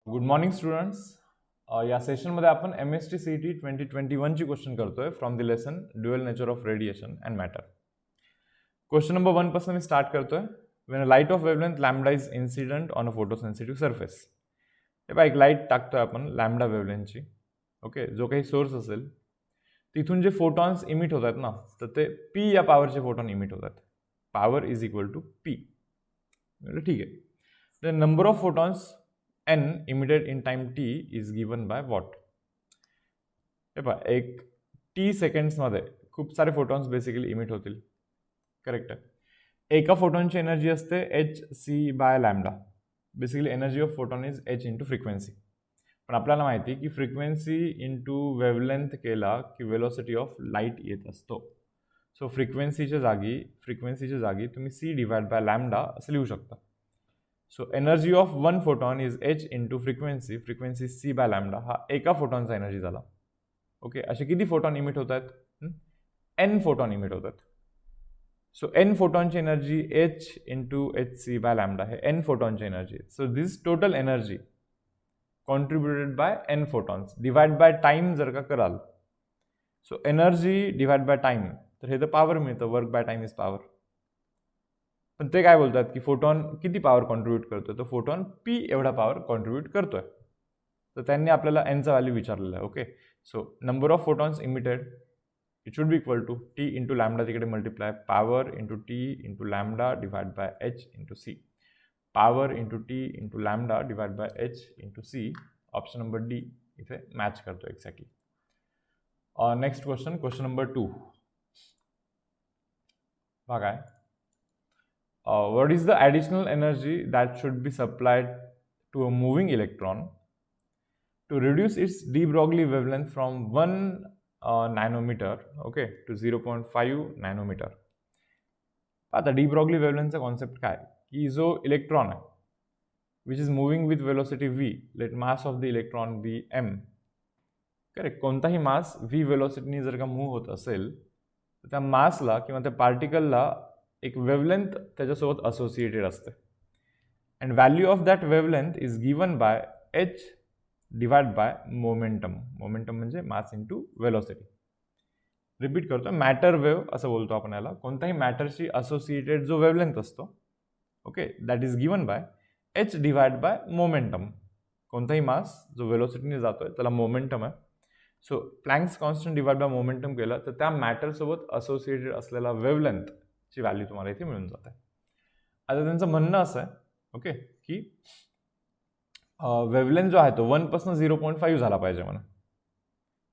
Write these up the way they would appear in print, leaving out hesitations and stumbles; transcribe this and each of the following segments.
Good morning students. या सेशनमध्ये आपण MST-CET 2021 ची क्वेश्चन करतोय from the lesson dual nature of radiation and matter. Question number 1 पासून मी स्टार्ट करतोय. When a light of wavelength lambda is incident on a photosensitive surface. हे बघा, एक लाईट टाकतोय आपण लॅम्बडा वेवलेंथची. ओके, जो काही सोर्स असेल तिथून जे फोटॉन्स इमिट होतात ना, तर ते P या पॉवरचे फोटॉन इमिट होतात. Power is equal to P. ठीक आहे. The number of photons n emitted in time t is given by what? हे पहा, एक t सेकंड्समध्ये खूप सारे फोटॉन्स बेसिकली इमिट होतील. करेक्ट आहे. एका फोटॉनची एनर्जी असते hc/λ. Basically energy of photon is h into frequency. पण आपल्याला माहिती आहे की फ्रिक्वेन्सी इंटू वेवलेंथ केला की वेलोसिटी ऑफ लाईट येत असतो. सो फ्रिक्वेन्सीच्या जागी तुम्ही c/λ असं लिहू शकता. So energy of one photon is h into frequency c/λ. हा एका फोटॉनचा एनर्जी झाला. ओके, असे किती फोटॉन इमिट होत आहेत? n फोटॉन इमिट होतात. सो n फोटॉनची एनर्जी h इंटू hc/λ हे n फोटॉनची energy. So this total energy contributed by n photons divide by time जर का कराल, so energy divide by time, तर हे तर पॉवर मिळतं. Work by time is power. पण ते काय बोलतात की फोटॉन किती पॉवर कॉन्ट्रीब्यूट करतोय? तर फोटॉन P एवढा पॉवर कॉन्ट्रीब्यूट करतोय. तर त्यांनी आपल्याला nचा व्हॅल्यू विचारलेला आहे. Okay, so number of photons emitted it should be equal to T into lambda, तिकडे multiply power into T into lambda divide by H into C. Power into T into lambda divide by H into C. Option number D इथे match करतो exactly. Next question number 2 बघा आहे. What is the additional energy that should be supplied to a moving electron to reduce its de Broglie wavelength from 1 nanometer, okay, to 0.5 nanometer? आता de Broglie wavelength चा concept काय की जो electron आहे which is moving with velocity v, let mass of the electron be m. Correct. कोणताही mass v वेलोसिटीने जर का move होत असेल तर त्या मासला किंवा त्या पार्टिकलला एक वेवलेंथ त्याच्यासोबत असोसिएटेड असते. And value of that wavelength is given bye h divide by momentum. Momentum म्हणजे मास इंटू वेलोसिटी. रिपीट करतो, मॅटर वेव्ह असं बोलतो आपण याला. कोणताही मॅटरशी असोसिएटेड जो वेवलेंथ असतो, okay, that is given bye h divide by momentum. कोणताही मास जो वेलोसिटीने जातोय त्याला मोमेंटम आहे. So Planck's constant divide by momentum केलं तर त्या मॅटरसोबत असोसिएटेड असलेला वेवलेंथ ची व्हॅल्यू तुम्हाला इथे मिळून जाते. आता त्यांचं म्हणणं असं आहे, ओके, की वेवलेंथ जो आहे तो 1 पासून 0.5 झाला पाहिजे म्हणा.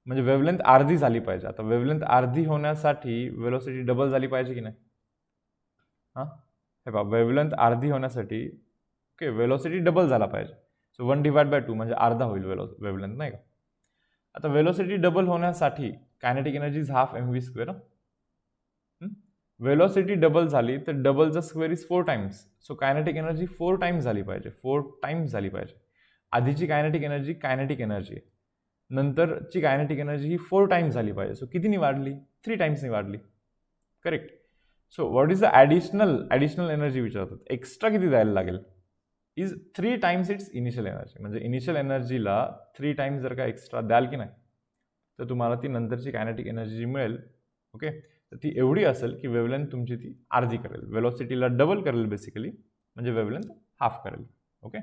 म्हणजे वेवलेंथ अर्धी झाली पाहिजे. आता वेवलेंथ अर्धी होण्यासाठी वेलोसिटी डबल झाली पाहिजे की नाही? हां, हे पहा, वेवलेंथ अर्धी होण्यासाठी ओके वेलोसिटी डबल झाला पाहिजे. सो 1 डिवाइड बाय 2 म्हणजे अर्धा होईल वेवलेंथ, नाही का? आता वेलोसिटी डबल होण्यासाठी kinetic energy is half mv². Velocity double झाली तर डबलचा square is 4 times. So kinetic energy 4 times झाली पाहिजे. 4 टाइम्स झाली पाहिजे. आधीची कायनेटिक एनर्जी आहे, नंतरची कायनेटिक एनर्जी ही 4 टाइम्स झाली पाहिजे. सो कितीनी वाढली? 3 टाइम्सनी वाढली. Correct. So what is the additional energy विचारतात. एक्स्ट्रा किती द्यायला लागेल? Is 3 times it's initial energy. म्हणजे इनिशियल एनर्जीला 3 टाइम्स जर का एक्स्ट्रा द्याल की नाही, तर तुम्हाला ती नंतरची कायनेटिक एनर्जी जी मिळेल, ओके, तर ती एवढी असेल की वेवलेंथ तुमची ती अर्धी करेल. वेलोसिटीला डबल करेल बेसिकली, म्हणजे वेवलेंथ हाफ करेल. Okay,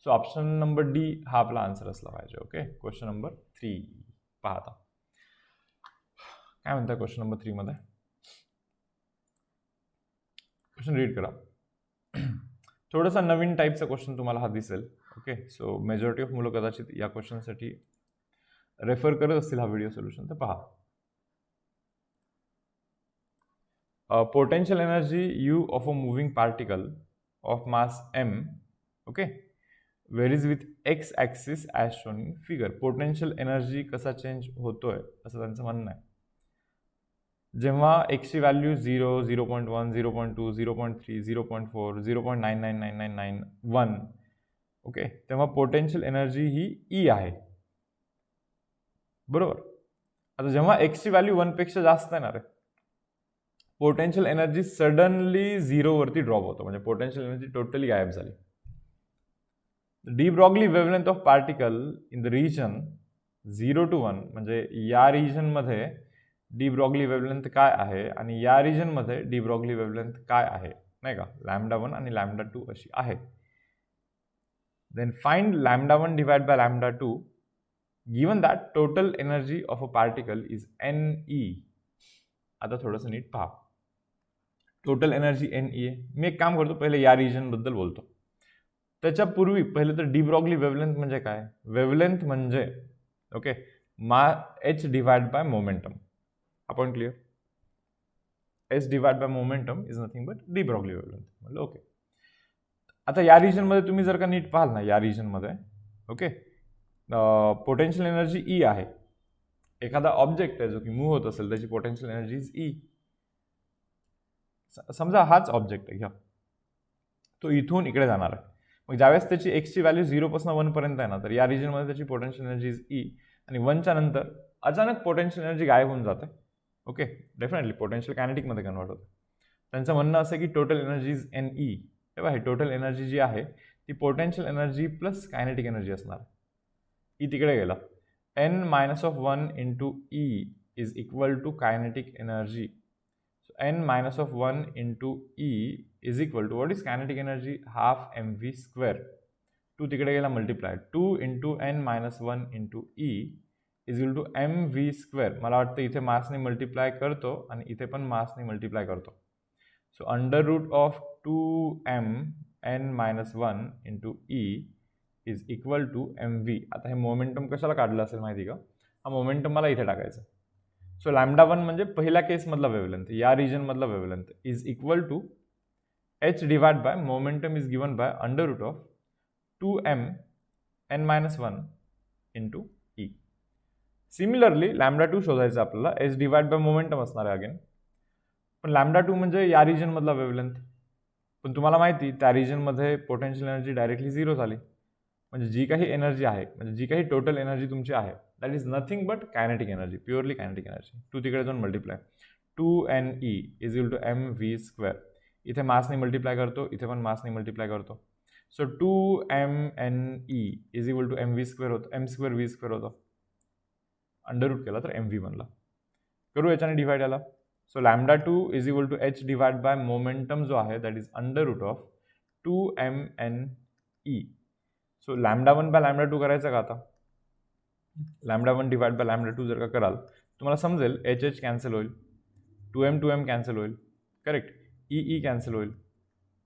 so option number D हा आपला आन्सर असला पाहिजे. ओके, क्वेश्चन नंबर 3 पाहता काय म्हणतात क्वेश्चन नंबर 3 मध्ये. क्वेश्चन रीड करा. थोडासा नवीन टाईपचा क्वेश्चन तुम्हाला हा दिसेल. ओके, सो मेजॉरिटी ऑफ मुलं कदाचित या क्वेश्चनसाठी रेफर करत असतील हा व्हिडिओ सोल्युशन. तर पहा, potential energy U of a moving particle of mass m, okay, varies with x axis as shown in figure. Potential energy कसा चेंज होतोय असं त्यांचं म्हणणं आहे. जेव्हा x ची व्हॅल्यू 0, 0.1, 0.2, 0.3, 0.4, 0.9999991, ओके, तेव्हा पोटेन्शियल एनर्जी ही E आहे. बरोबर. आता जेव्हा x ची व्हॅल्यू 1 पेक्षा जास्त येणार आहे, पोटेन्शियल एनर्जी सडनली 0 वरती ड्रॉप होतो. म्हणजे पोटेन्शियल एनर्जी टोटली गायब झाली. D Broglie wavelength of particle in the region 0 to 1 म्हणजे या रिजनमध्ये डी ब्रॉग्ली वेवलेंथ काय आहे आणि या रिजनमध्ये डी ब्रॉग्ली वेवलेंथ काय आहे, नाही का, λ1 आणि λ2 अशी आहे. Then find λ1 divide by λ2 given that total energy of a particle is NE. आता थोडंसं नीट पहा. टोटल एनर्जी NE आहे. मी एक काम करतो, पहिले या रिजन बद्दल बोलतो. त्याच्यापूर्वी पहिले तर डी ब्रॉग्ली वेवलेंथ म्हणजे काय? वेवलेंथ म्हणजे okay h divide by momentum. आपण clear? h divide by momentum is nothing but de Broglie wavelength. म्हणलं ओके. आता या रिजनमध्ये तुम्ही जर का नीट पाहाल ना, या रिजनमध्ये ओके पोटेन्शियल एनर्जी E आहे. एखादा ऑब्जेक्ट आहे जो की मूव्ह होत असेल त्याची पोटेन्शियल एनर्जी इज E. समजा हाच ऑब्जेक्ट आहे, घ्या, तो इथून इकडे जाणार आहे. मग ज्यावेळेस त्याची x ची व्हॅल्यू 0 पासून 1 पर्यंत आहे ना, तर या रिजनमध्ये त्याची पोटेन्शियल एनर्जी इज E आणि 1 च्या नंतर अचानक पोटेन्शियल एनर्जी गायब होऊन जाते. ओके, डेफिनेटली पोटेन्शियल कायनेटिकमध्ये कन्वर्ट होते. त्यांचं म्हणणं असं की टोटल एनर्जी इज NE. तेव्हा हे टोटल एनर्जी जी आहे ती potential energy plus kinetic energy असणार. E तिकडे गेला. n-1 into E is equal to kinetic energy. So n-1 into E is equal to what is kinetic energy? Half mv square. 2 तिकडे गेला multiply. 2 into n-1 into E is equal to mv square. मला वाटतं इथे मासने multiply करतो आणि इथे पण मासने मल्टिप्लाय करतो. So under root of 2m n-1 into E is equal to mv. आता हे मोमेंटम कशाला काढलं असेल माहिती का? हा मोमेंटम मला इथे टाकायचा. सो λ1 म्हणजे पहिल्या केसमधला वेवलेंथ, या रिजनमधला wavelength is equal to h divide by momentum is given by under root of 2m n-1 into E. Similarly λ2 शोधायचं आपल्याला. h डिवाइड बाय मोमेंटम असणार आहे अगेन. पण λ2 म्हणजे या रिजनमधला वेवलेंथ. पण तुम्हाला माहिती त्या रिजनमध्ये पोटेन्शियल एनर्जी डायरेक्टली 0 झाली. म्हणजे जी काही एनर्जी आहे, म्हणजे जी काही टोटल एनर्जी तुमची आहे that is nothing but kinetic energy, purely kinetic energy. 2 तिकडे जाऊन multiply. 2NE is equal to mv square. इथे मासने मल्टिप्लाय करतो, इथे पण मासने मल्टिप्लाय करतो. So 2mNE is equal to mv square होतं, m स्क्वेअर v स्क्वेअर होतं. अंडर रूट केला तर mv बनला. करू याच्याने डिवाइड याला. So λ2 is equal to h divide by momentum जो आहे that is under root of 2mNE. So λ1 by λ2 करायचं का आता? λ1 डिवाइड बाय λ2 जर का कराल तुम्हाला समजेल h कॅन्सल होईल, 2m कॅन्सल होईल, करेक्ट, E कॅन्सल होईल,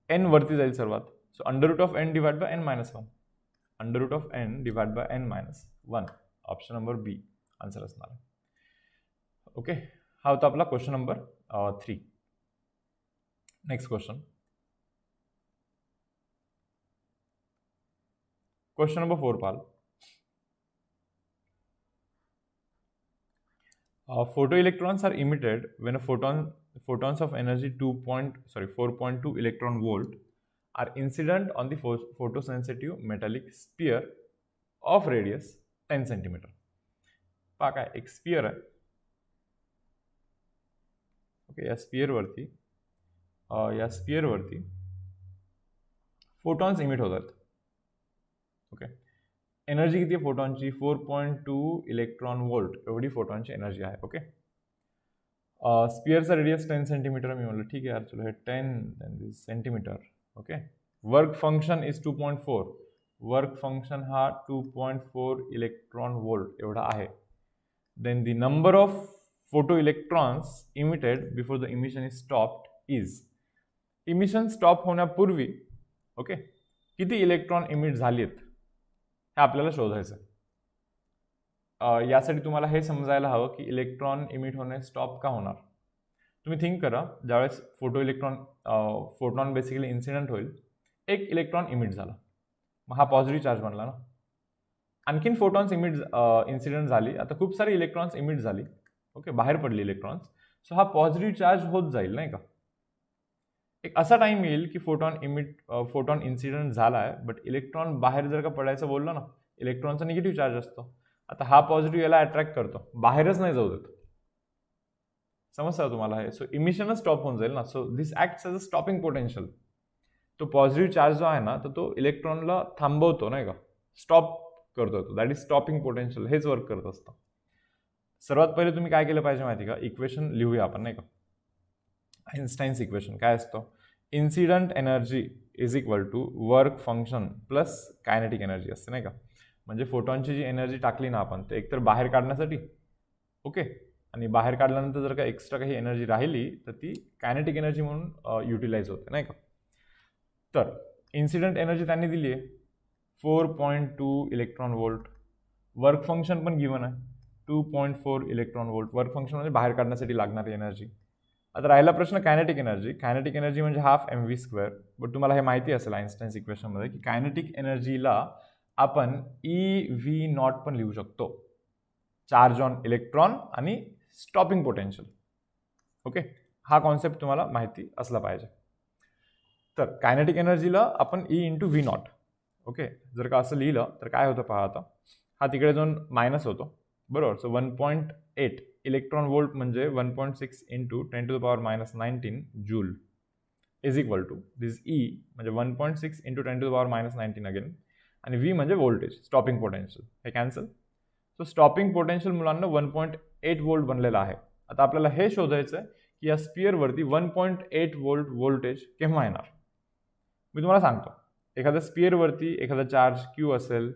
n वरती जाईल सर्वात. So under root of n divide by n-1. Under root of n divide by n-1. Option number B answer असणार आहे. ओके, हा होता आपला question number 3. Next question. Question number 4, Pal. Photoelectrons are emitted when photons of energy 4.2 electron volt are incident on the photosensitive metallic sphere of radius 10 cm. पहा काय एक sphere आहे. Okay, या स्पियरवरती फोटॉन्स इमिट होतात. ओके, एनर्जी किती आहे फोटॉनची? 4.2 इलेक्ट्रॉन वोल्ट एवढी फोटॉनची एनर्जी आहे. ओके, स्पियरचा रेडियस 10 सेंटीमीटर. मी म्हणलं ठीक आहे यार, चलो हे 10 centimetre. Okay, work function is 2.4. Work function हा 2.4 इलेक्ट्रॉन वोल्ट एवढा आहे. Then the number of photo electrons emitted before the emission is stopped is. Emission stop होण्यापूर्वी ओके किती इलेक्ट्रॉन इमिट झालेत हे आपल्याला शोधायचं. यासाठी तुम्हाला हे समजायला हवं की इलेक्ट्रॉन इमिट होणे स्टॉप का होणार. तुम्ही थिंक करा, ज्यावेळेस फोटॉन बेसिकली इन्सिडेंट होईल, एक इलेक्ट्रॉन इमिट झाला, मग हा पॉझिटिव्ह चार्ज बनला ना. आणखीन फोटॉन्स इन्सिडेंट झाली, आता खूप सारी इलेक्ट्रॉन्स इमिट झाली. ओके, बाहेर पडली इलेक्ट्रॉन्स. सो हा पॉझिटिव्ह चार्ज होत जाईल नाही का. एक असा टाइम येईल की फोटॉन इन्सिडेंट झाला आहे, बट इलेक्ट्रॉन बाहेर जर का पडायचं बोललो ना, इलेक्ट्रॉनचा निगेटिव्ह चार्ज असतो. आता हा पॉझिटिव्ह याला अट्रॅक्ट करतो, बाहेरच नाही जाऊ देत. समजतं तुम्हाला हे. सो इमिशनच स्टॉप होऊन जाईल ना. So this acts as a stopping potential. तो पॉझिटिव्ह चार्ज जो आहे ना तर तो इलेक्ट्रॉनला थांबवतो नाही का, स्टॉप करतो तो, दॅट इज स्टॉपिंग पोटेन्शियल, हेच वर्क करत असतं. सर्वात पहिले तुम्ही काय केलं पाहिजे माहिती का, इक्वेशन लिहूया आपण नाही का. आइन्स्टाईन्स इक्वेशन काय असतं, incident energy is equal to work function plus kinetic energy असते नाही का. म्हणजे फोटॉनची जी एनर्जी टाकली ना आपण, ते एकतर बाहेर काढण्यासाठी, ओके, आणि बाहेर काढल्यानंतर जर का एक्स्ट्रा काही एनर्जी राहिली तर ती कायनेटिक एनर्जी म्हणून युटिलाइज होते नाही का. तर इन्सिडंट एनर्जी त्यांनी दिली आहे 4.2 इलेक्ट्रॉन वोल्ट, वर्क फंक्शन पण गिवन आहे 2.4 इलेक्ट्रॉन वोल्ट. वर्क फंक्शन म्हणजे बाहेर काढण्यासाठी लागणारी एनर्जी. आता राहिला प्रश्न कायनेटिक एनर्जी. कायनेटिक एनर्जी म्हणजे हाफ mv². बट तुम्हाला हे माहिती असेल आइन्स्टाईन्स इक्वेशनमध्ये की कायनेटिक एनर्जीला आपण EV0 पण लिहू शकतो, चार्ज ऑन इलेक्ट्रॉन आणि स्टॉपिंग पोटेन्शियल. ओके, हा कॉन्सेप्ट तुम्हाला माहिती असला पाहिजे. तर कायनेटिक एनर्जीला आपण E×V0. ओके, जर का असं लिहिलं तर काय होतं पहा. आता हा तिकडे जाऊन मायनस होतो बरोबर. सो 1.8 इलेक्ट्रॉन वोल्ट म्हणजे 1.6 into 10⁻⁻19 joule is equal to this E म्हणजे 1.6 इंटू 10⁻⁻19 अगेन, आणि V म्हणजे व्होल्टेज, स्टॉपिंग पोटेन्शियल, हे कॅन्सल. सो स्टॉपिंग पोटेन्शियल मुलांना 1.8 वोल्ट बनलेला आहे. आता आपल्याला हे शोधायचं आहे की या स्पिअरवरती 1.8 वोल्ट व्होल्टेज केव्हा येणार. मी तुम्हाला सांगतो, एखाद्या स्पिअरवरती एखादा चार्ज Q असेल,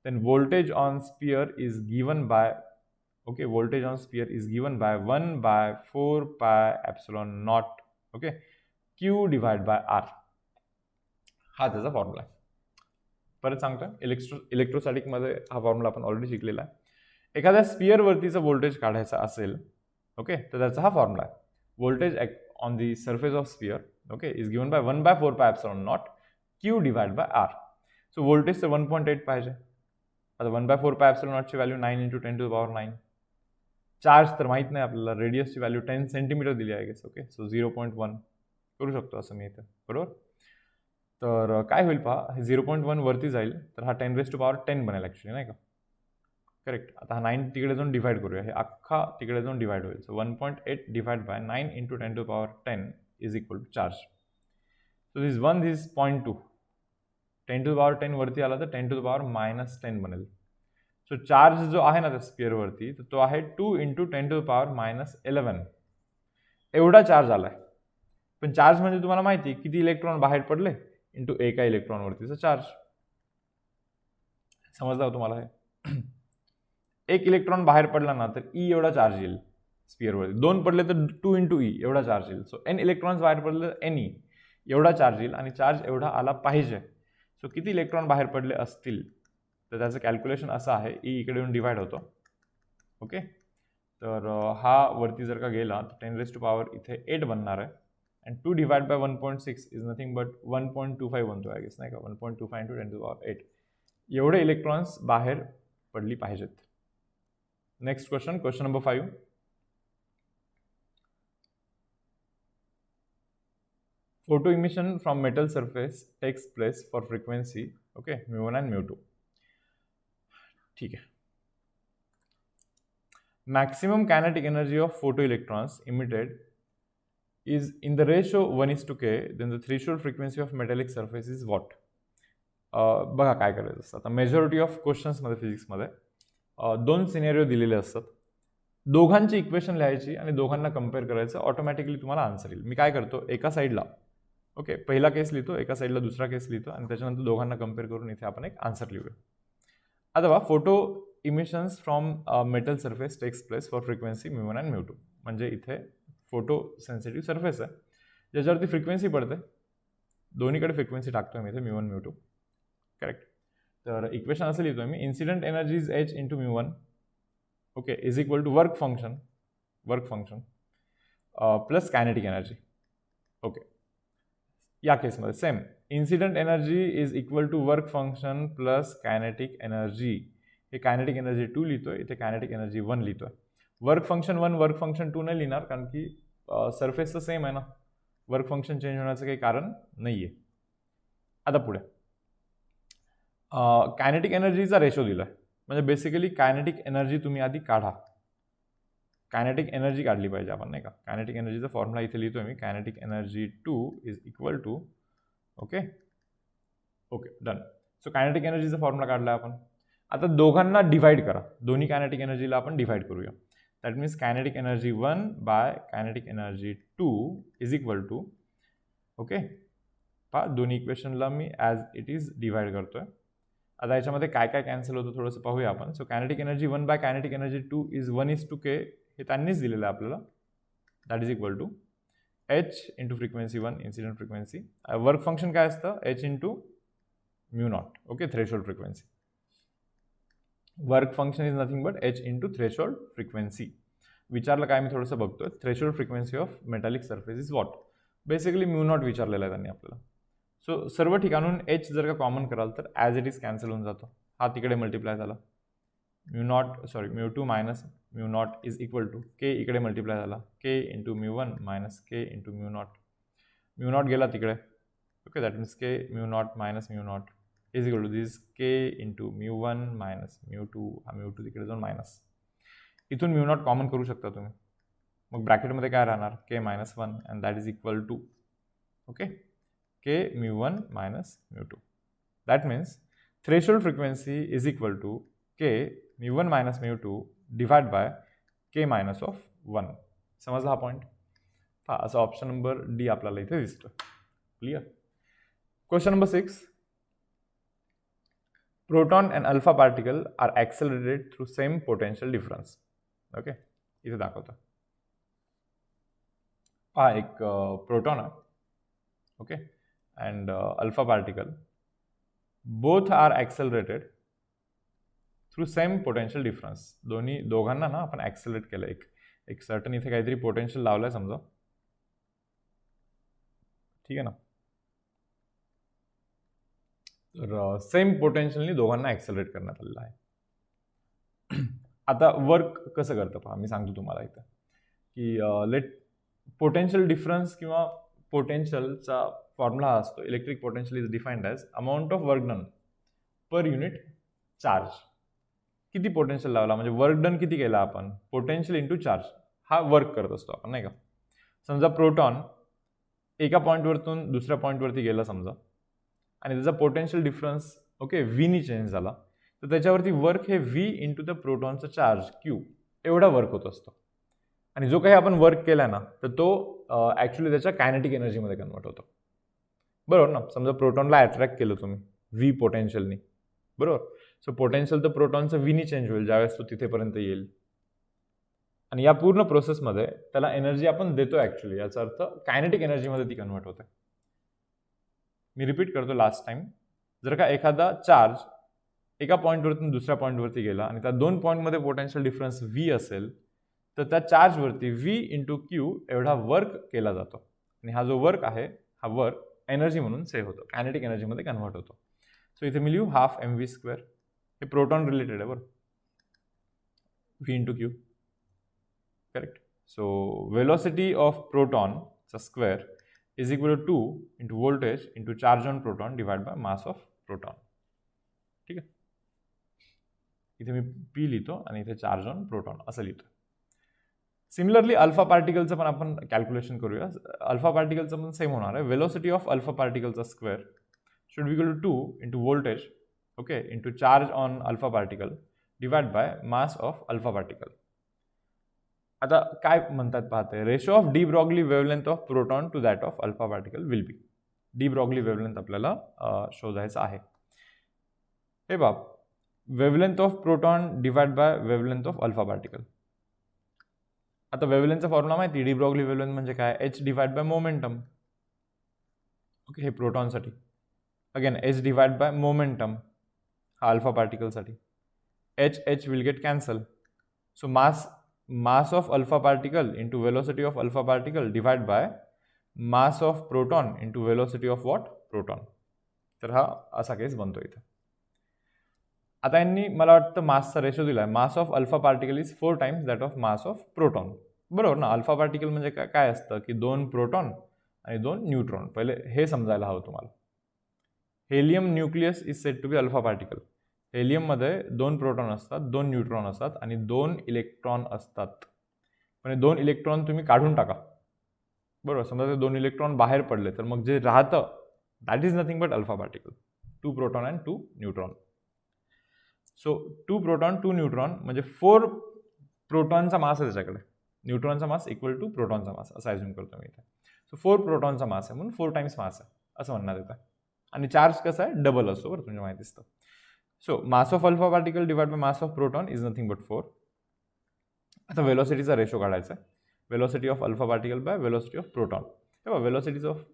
then voltage on sphere is given by, okay, voltage on sphere is given by 1/4 pi epsilon naught, okay, Q divided by R. हा त्याचा फॉर्म्युला आहे. परत सांगतोय, इलेक्ट्रोस्टॅटिक मध्ये हा फॉर्म्युला आपण ऑलरेडी शिकलेला आहे. एखाद्या स्पिअर वरतीचं व्होल्टेज काढायचं असेल, ओके, तर त्याचा हा फॉर्म्युला आहे. Voltage on the surface of sphere, okay, is given by 1/4 pi epsilon naught Q divided by R. So व्होल्टेजचं 1.8 पाहिजे. आता 1/4 pi epsilon naught ची व्हॅल्यू 9 × 10⁹. चार्ज तर माहित नाही आपल्याला, रेडियसची व्हॅल्यू 10 सेंटीमीटर दिली आहे गेस. ओके, सो 0.1 करू शकतो असं मी इथे बरोबर. तर काय होईल पहा, हे 0.1 वरती जाईल तर हा 10⁻10 बनेल ॲक्च्युली नाही का. करेक्ट. आता हा 9 तिकडे जाऊन डिवाइड करूया, हे अख्खा तिकडे जाऊन डिवाइड होईल. So 1.8 divide by 9 × 10⁻10 is equal to charge. So this 1 this 0.2, 10⁻10 वरती आला तर 10⁻−10 बनेल. सो चार्ज जो आहे ना त्या स्पिअरवरती, तर तो आहे 2 × 10⁻11 एवढा चार्ज आलाय. पण चार्ज म्हणजे तुम्हाला माहिती किती इलेक्ट्रॉन बाहेर पडले इंटू एका इलेक्ट्रॉनवरतीचा चार्ज. समजलं तुम्हाला हे. एक इलेक्ट्रॉन बाहेर पडला ना तर E एवढा चार्ज येईल स्पिअरवरती. 2 पडले तर 2 × E एवढा चार्ज येईल. सो N इलेक्ट्रॉन्स बाहेर पडले तर Ne एवढा चार्ज येईल, आणि चार्ज एवढा आला पाहिजे. सो किती इलेक्ट्रॉन बाहेर पडले असतील तर त्याचं कॅल्क्युलेशन असं आहे, E इकडे येऊन डिवाइड होतो. ओके, तर हा वरती जर का गेला तर 10⁻⁸ इथे 8 बनणार आहे, and 2 divide by 1.6 is nothing but 1.25 बनतो आय गेस नाही का. 1.25 × 10⁸ एवढे इलेक्ट्रॉन्स बाहेर पडली पाहिजेत. Next question, question number 5. Photo emission from metal surface takes place for frequency, okay, μ1 and μ2. ठीक है. Maximum kinetic energy of photoelectrons emitted is in the ratio 1:k, then the threshold frequency of metallic surface is what? बघा काय करायचं असतं. आता majority of क्वेश्चन्समध्ये फिजिक्समध्ये 2 scenario दिलेले असतात. दोघांची इक्वेशन लिहायची आणि दोघांना कम्पेअर करायचं, ऑटोमॅटिकली तुम्हाला आन्सर येईल. मी काय करतो, एका साईडला ओके पहिला केस लिहितो, एका साईडला दुसरा केस लिहितो, आणि त्याच्यानंतर दोघांना कम्पेअर करून इथे आपण एक आन्सर लिहूया. आता बघा, photo emissions from metal surface takes place for frequency μ1 and μ2. म्हणजे इथे फोटो सेन्सिटिव्ह सरफेस आहे ज्याच्यावरती फ्रिक्वेन्सी पडते. दोन्हीकडे फ्रिक्वेन्सी टाकतोय मी इथे μ1 μ2. करेक्ट. तर इक्वेशन असं लिहितोय मी, incident energy is h × μ1, okay, is equal to work function plus kinetic energy. Okay, या केसमध्ये same, incident energy is equal to work function plus kinetic energy. हे कायनेटिक एनर्जी 2 लिहितोय, इथे कायनेटिक एनर्जी 1 लिहितोय. वर्क फंक्शन 1 वर्क फंक्शन 2 नाही लिहिणार, कारण की सरफेसचं सेम आहे ना, वर्क फंक्शन चेंज होण्याचं काही कारण नाही आहे. आता पुढे कायनेटिक एनर्जीचा रेशो दिलाय, म्हणजे बेसिकली कायनेटिक एनर्जी तुम्ही आधी काढा. कायनेटिक एनर्जी काढली पाहिजे आपण नाही का. कायनेटिक एनर्जीचा फॉर्म्युला इथे लिहितोय मी, kinetic energy 2 is equal to okay okay done. So kinetic एनर्जीचा फॉर्म्युला काढला आपण. आता दोघांना डिवाइड करा, दोन्ही कायनेटिक एनर्जीला आपण डिवाइड करूया. That means kinetic energy 1 by kinetic energy 2 is equal to, okay पहा दोन्ही इक्वेशनला मी ॲज इट इज डिवाइड करतोय. आता याच्यामध्ये काय काय कॅन्सल होतं थोडंसं पाहूया आपण. So kinetic energy 1 by kinetic energy 2 is 1:k, हे त्यांनीच दिलेलं आहे आपल्याला. That is equal to h into frequency 1 incident frequency. Work function काय असतं, h into mu naught. Okay threshold frequency. Work function is nothing but h into threshold frequency. विचारलं काय मी थोडंसं बघतोय. Threshold frequency of metallic surface is what. Basically mu naught विचारलेलं आहे त्यांनी आपल्याला. सो सर्व ठिकाणून h जर का कॉमन कराल तर ॲज इट इज कॅन्सल होऊन जातो. हा तिकडे मल्टिप्लाय झाला. Mu two minus mu nought is equal to k इकडे मल्टिप्लाय झाला. k into mu one minus k into mu nought. Mu nought गेला तिकडे. Okay that means k mu nought minus mu nought is equal to this k into mu one minus mu two. हा mu two तिकडे जाऊन minus. इथून mu naught common करू शकता तुम्ही. मग ब्रॅकेटमध्ये काय राहणार, k minus 1 and that is equal to okay k म्यू1 मायनस म्यू2. That means threshold frequency is equal to k म्यू1 मायनस म्यू2 divide by k minus of 1. समजला हा पॉईंट. हा असा ऑप्शन नंबर डी आपल्याला इथे दिसतो. Clear. Question number 6. Proton and alpha particle are accelerated through same potential difference. Okay इथे दाखवतो. हा एक प्रोटॉन आहे. Okay and alpha particle both are accelerated through same potential difference. दोघांना ना आपण ॲक्सेलरेट केलं. एक सर्टन इथे काहीतरी पोटेन्शियल लावलं आहे समजा, ठीक आहे ना. तर सेम पोटेन्शियलनी दोघांना ॲक्सेलरेट करण्यात आलेलं आहे. आता वर्क कसं करतं पहा, मी सांगतो तुम्हाला इथं की लेट पोटेन्शियल डिफरन्स किंवा पोटेन्शियलचा फॉर्म्युला हा असतो. Electric potential is defined as amount of work done per unit charge. किती पोटेन्शियल लावला म्हणजे वर्क डन किती केला आपण, पोटेन्शियल इंटू चार्ज हा वर्क करत असतो आपण, नाही का. समजा प्रोटॉन एका पॉईंटवरतून दुसऱ्या पॉईंटवरती गेला समजा आणि त्याचा पोटेन्शियल डिफरन्स ओके व्हीनी चेंज झाला, तर त्याच्यावरती वर्क हे व्ही इंटू द प्रोटॉनचा चार्ज क्यू एवढा वर्क होत असतो. आणि जो काही आपण वर्क केला ना तर तो ॲक्च्युली त्याच्या कायनेटिक एनर्जीमध्ये कन्वर्ट होतो. बरोबर ना. समजा प्रोटॉनला अट्रॅक्ट केलं तुम्ही व्ही पोटेन्शियलनी, बरोबर. सो पोटेन्शियल तर प्रोटॉनचं व्हीनी चेंज होईल ज्यावेळेस तो तिथेपर्यंत येईल. आणि या पूर्ण प्रोसेसमध्ये त्याला एनर्जी आपण देतो ॲक्च्युली. याचा अर्थ कायनेटिक एनर्जीमध्ये ती कन्वर्ट होते. मी रिपीट करतो लास्ट टाइम. जर का एखादा चार्ज एका पॉईंटवरतून दुसऱ्या पॉईंटवरती गेला आणि त्या दोन पॉईंटमध्ये पोटेन्शियल डिफरन्स व्ही असेल तर त्या चार्जवरती व्ही इंटू क्यू एवढा वर्क केला जातो. आणि हा जो वर्क आहे हा वर्क एनर्जी म्हणून सेव्ह होतो, कायनेटिक एनर्जीमध्ये कन्वर्ट होतो. सो इथे मी लिहू हाफ mv². हे प्रोटॉन रिलेटेड आहे बरं. V into Q correct. So velocity of प्रोटॉनचा square is equal to 2 into voltage into charge on proton divide by mass of proton. ठीक आहे. इथे मी पी लिहितो आणि इथे चार्ज ऑन प्रोटॉन असं लिहितो. सिमिलरली अल्फा पार्टिकलचं पण आपण कॅल्क्युलेशन करूया. अल्फा पार्टिकलचं पण सेम होणार आहे. वेलोसिटी ऑफ अल्फा पार्टिकलचा square should be equal to 2 into voltage okay into charge on alpha particle divided by mass of alpha particle. आता काय म्हणतात पाहते, ratio of de Broglie wavelength of proton to that of alpha particle will be. De Broglie wavelength आपल्याला शोधायचं आहे. हे बाब wavelength of proton divide by wavelength of alpha particle. आता वेवलेंथचा फॉर्म्युला माहिती, डी ब्रॉगली वेवलेंथ म्हणजे काय, h divide by momentum. Okay हे प्रोटॉनसाठी. Again h divide by momentum हा अल्फा पार्टिकलसाठी. h will get cancel. So mass of alpha particle into velocity of alpha particle divide by mass of proton into velocity of what proton. तर हा असा केस बनतो इथे. आता यांनी मला वाटतं मासचा रेशो दिला आहे. मास of alpha particle is 4 times that of mass of proton. बरोबर ना. अल्फा पार्टिकल म्हणजे काय असतं की 2 प्रोटॉन आणि 2 न्यूट्रॉन. पहिले हे समजायला हवं तुम्हाला. Helium nucleus is said to be alpha particle. हेलियममध्ये 2 प्रोटॉन असतात, 2 न्यूट्रॉन असतात आणि 2 इलेक्ट्रॉन असतात. म्हणजे 2 इलेक्ट्रॉन तुम्ही काढून टाका, बरोबर. समजा ते 2 इलेक्ट्रॉन बाहेर पडले तर मग जे राहतं that is nothing but alpha particle. 2 proton and 2 neutron. So 2 proton 2 neutron म्हणजे 4 प्रोटॉनचा मास आहे त्याच्याकडे. न्यूट्रॉनचा मास इक्वल टू प्रोटॉनचा मास असं ॲज्युम करतो मी इथे. सो 4 प्रोटॉनचा मास आहे म्हणून 4 टाइम्स मास आहे असं म्हणण्यात येतं. आणि चार्ज कसा आहे डबल असतो बरं तुमच्या माहिती असतं. So mass of alpha particle divide by mass of proton is nothing but 4. आता वेलोसिटीचा रेशो काढायचा आहे. Velocity of alpha particle by velocity of proton. तेव्हा वेलोसिटीज ऑफ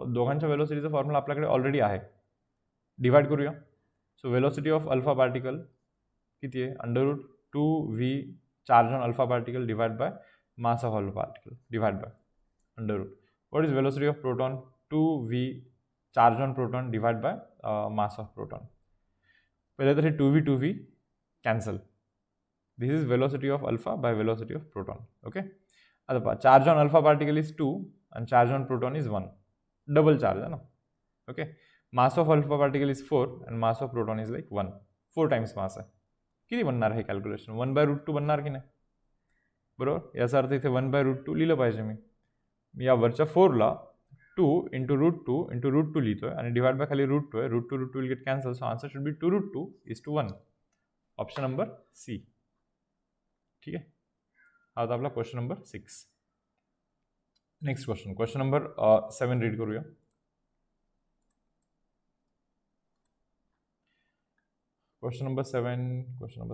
दोघांच्या वेलोसिटीचा फॉर्म्युला आपल्याकडे ऑलरेडी आहे. डिवाइड करूया. So velocity of alpha particle किती आहे √2v charge on alpha particle divide by mass of alpha particle divide by √. What is velocity of proton 2v charge on proton divide by mass of proton. पहिले तर हे 2v cancel. This is velocity of alpha by velocity of proton. Okay. आता पहा charge on alpha particle is 2 and charge on proton is 1. Double charge आहे ना. Okay. Mass of alpha particle is 4 and mass of proton is like 1. 4 times मास आहे. किती बनणार हे calculation 1/√2 बनणार की नाही बरोबर. याचा अर्थ इथे 1/√2 लिहिलं पाहिजे मी या वरच्या 4ला 2 into √2 लिहितोय आणि डिवाइड बाय खाली √2 आहे. √2 will get cancel. So answer should be 2√2 is to 1. Option number C. ठीक आहे. हा होता आपला question number 6. Next question number 7 read करूया. Question number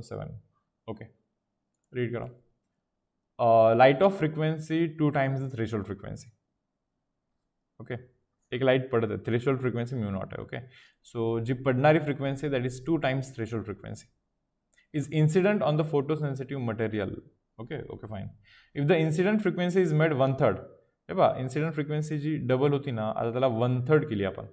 7. ओके. रीड करा. Light of frequency 2 times the threshold frequency. Okay. एक लाईट पडत आहे. थ्रेशोल्ड फ्रिक्वेन्सी μ0 आहे. ओके. सो जी पडणारी frequency that is 2 times threshold frequency is incident on the photosensitive material. Okay fine. If the incident frequency is made 1/3. हे बघा incident frequency जी double होती ना आता त्याला 1/3 केली आपण.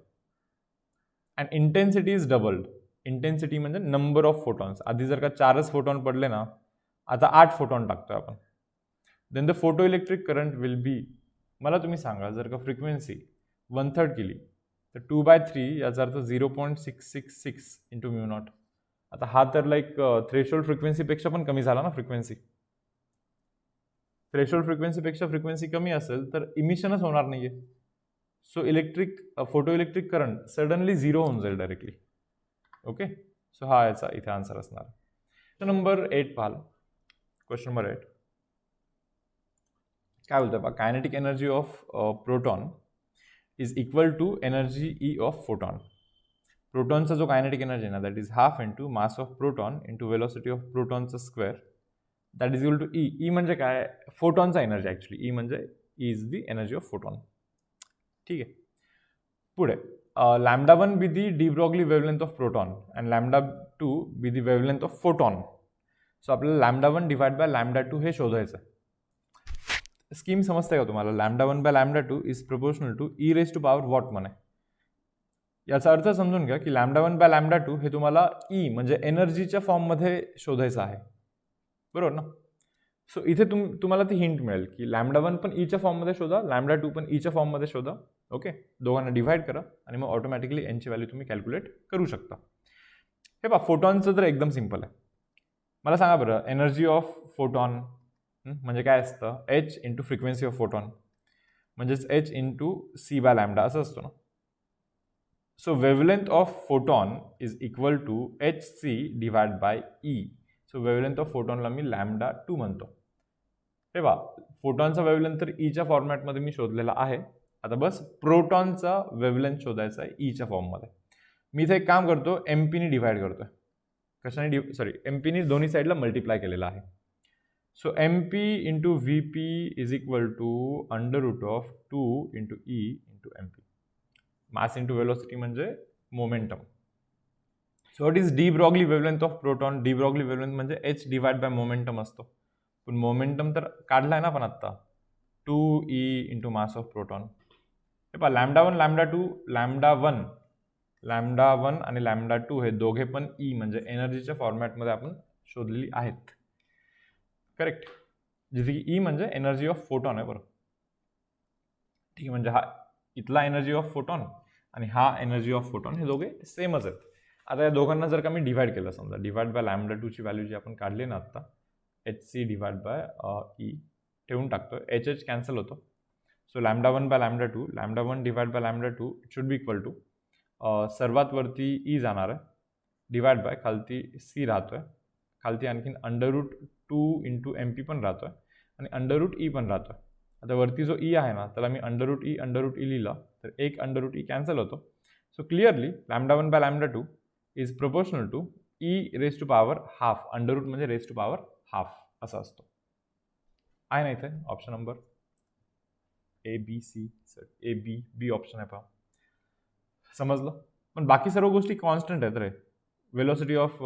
And intensity is doubled. Intensity म्हणजे नंबर ऑफ फोटॉन्स. आधी जर का 4च फोटॉन पडले ना आता 8 फोटॉन टाकतोय आपण. Then the photo electric current will be. मला तुम्ही सांगा जर का फ्रिक्वेन्सी 1/3 केली तर 2/3 याचा अर्थ 0.666 इंटू μ0. आता हा तर लाईक थ्रेशोल्ड फ्रिक्वेन्सीपेक्षा पण कमी झाला ना फ्रिक्वेन्सी. थ्रेशोल्ड फ्रिक्वेन्सीपेक्षा फ्रिक्वेन्सी कमी असेल तर इमिशनच होणार नाहीये. So photo electric current suddenly 0 होऊन जाईल डायरेक्टली. ओके. सो हा याचा इथे आन्सर असणार. क्वेश्चन नंबर 8 पाहाल. क्वेश्चन नंबर 8 काय बोलतोय पहा. Kinetic energy of proton is equal to energy E of photon. प्रोटॉनचा जो कायनेटिक एनर्जी ना that is half into mass of proton into velocity of प्रोटॉनचा square that is equal to E. E म्हणजे काय फोटॉनचा एनर्जी ॲक्च्युली. ई म्हणजे is the energy of photon. ठीक आहे. पुढे λ1 be the de Broglie wavelength of proton and λ2 be the wavelength of photon. So आपल्याला λ1 divide by λ2 हे शोधायचं आहे. स्कीम समजते का तुम्हाला. λ1 by λ2 is proportional to E raise to power what म्हणे. याचा अर्थ समजून घ्या की λ1 बाय λ2 हे तुम्हाला ई म्हणजे एनर्जीच्या फॉर्ममध्ये शोधायचं आहे बरोबर ना. सो इथे तुम्हाला ती हिंट मिळेल की λ1 पण ईच्या फॉर्ममध्ये शोधा λ2 पण ईच्या फॉर्ममध्ये शोधा. ओके. दोघांना डिव्हाइड करा आणि मग ऑटोमॅटिकली एनची व्हॅल्यू तुम्ही कॅल्क्युलेट करू शकता. हे पहा फोटॉनचं तर एकदम सिम्पल आहे. मला सांगा बरं एनर्जी ऑफ फोटॉन म्हणजे काय असतं. H into frequency of photon म्हणजेच H into C by lambda असं असतं ना. So wavelength of photon is equal to H C divide by E. So wavelength of फोटॉनला मी λ2 म्हणतो. हे बा फोटॉनचा वेवलेंथ तर ईच्या फॉर्मॅटमध्ये मी शोधलेला आहे. आता बस प्रोटॉनचा वेवलेंथ शोधायचा आहे ईच्या फॉर्ममध्ये. मी इथे एक काम करतो एमपीनी डिवाइड करतोय. कशाने एमपीनी दोन्ही साईडला मल्टिप्लाय केलेला आहे. So MP into V P is equal to √2 into E into MP. Mass into velocity म्हणजे momentum. So what is de Broglie wavelength of proton. De Broglie wavelength म्हणजे एच डिवाइड बाय मोमेंटम असतो. पण momentum तर काढलाय ना आपण आत्ता 2e into mass of proton. हे पहा λ1 λ1 आणि λ2 हे दोघे पण ई म्हणजे एनर्जीच्या फॉर्मॅटमध्ये आपण शोधलेली आहेत. करेक्ट. जिथे की ई म्हणजे एनर्जी ऑफ फोटॉन आहे बरं. ठीक आहे. म्हणजे हा इथला एनर्जी ऑफ फोटॉन आणि हा एनर्जी ऑफ फोटॉन हे दोघे सेमच आहेत. आता या दोघांना जर का मी डिवाइड केलं समजा डिवाइड बाय λ2 ची व्हॅल्यू जी आपण काढली ना आत्ता H C divide by E ठेवून टाकतो. एच कॅन्सल होतो. So λ1 by λ2 divide by λ2 it should be equal to सर्वात वरती ई जाणार आहे, डिवाइड बाय खालती सी राहतोय, खालती आणखीन √2 इंटू एम पी पण राहतोय आणि √E पण राहतोय. आता वरती जो ई आहे ना त्याला मी √E लिहिला तर एक √E कॅन्सल होतो. So clearly λ1 by λ2 is proportional to E raise to power half. Under root म्हणजे रेज टू पॉवर हाफ असा असतो. आहे ना इथे ऑप्शन नंबर बी ऑप्शन आहे पहा. समजलं? पण बाकी सर्व गोष्टी कॉन्स्टंट आहेत रे. वेलोसिटी ऑफ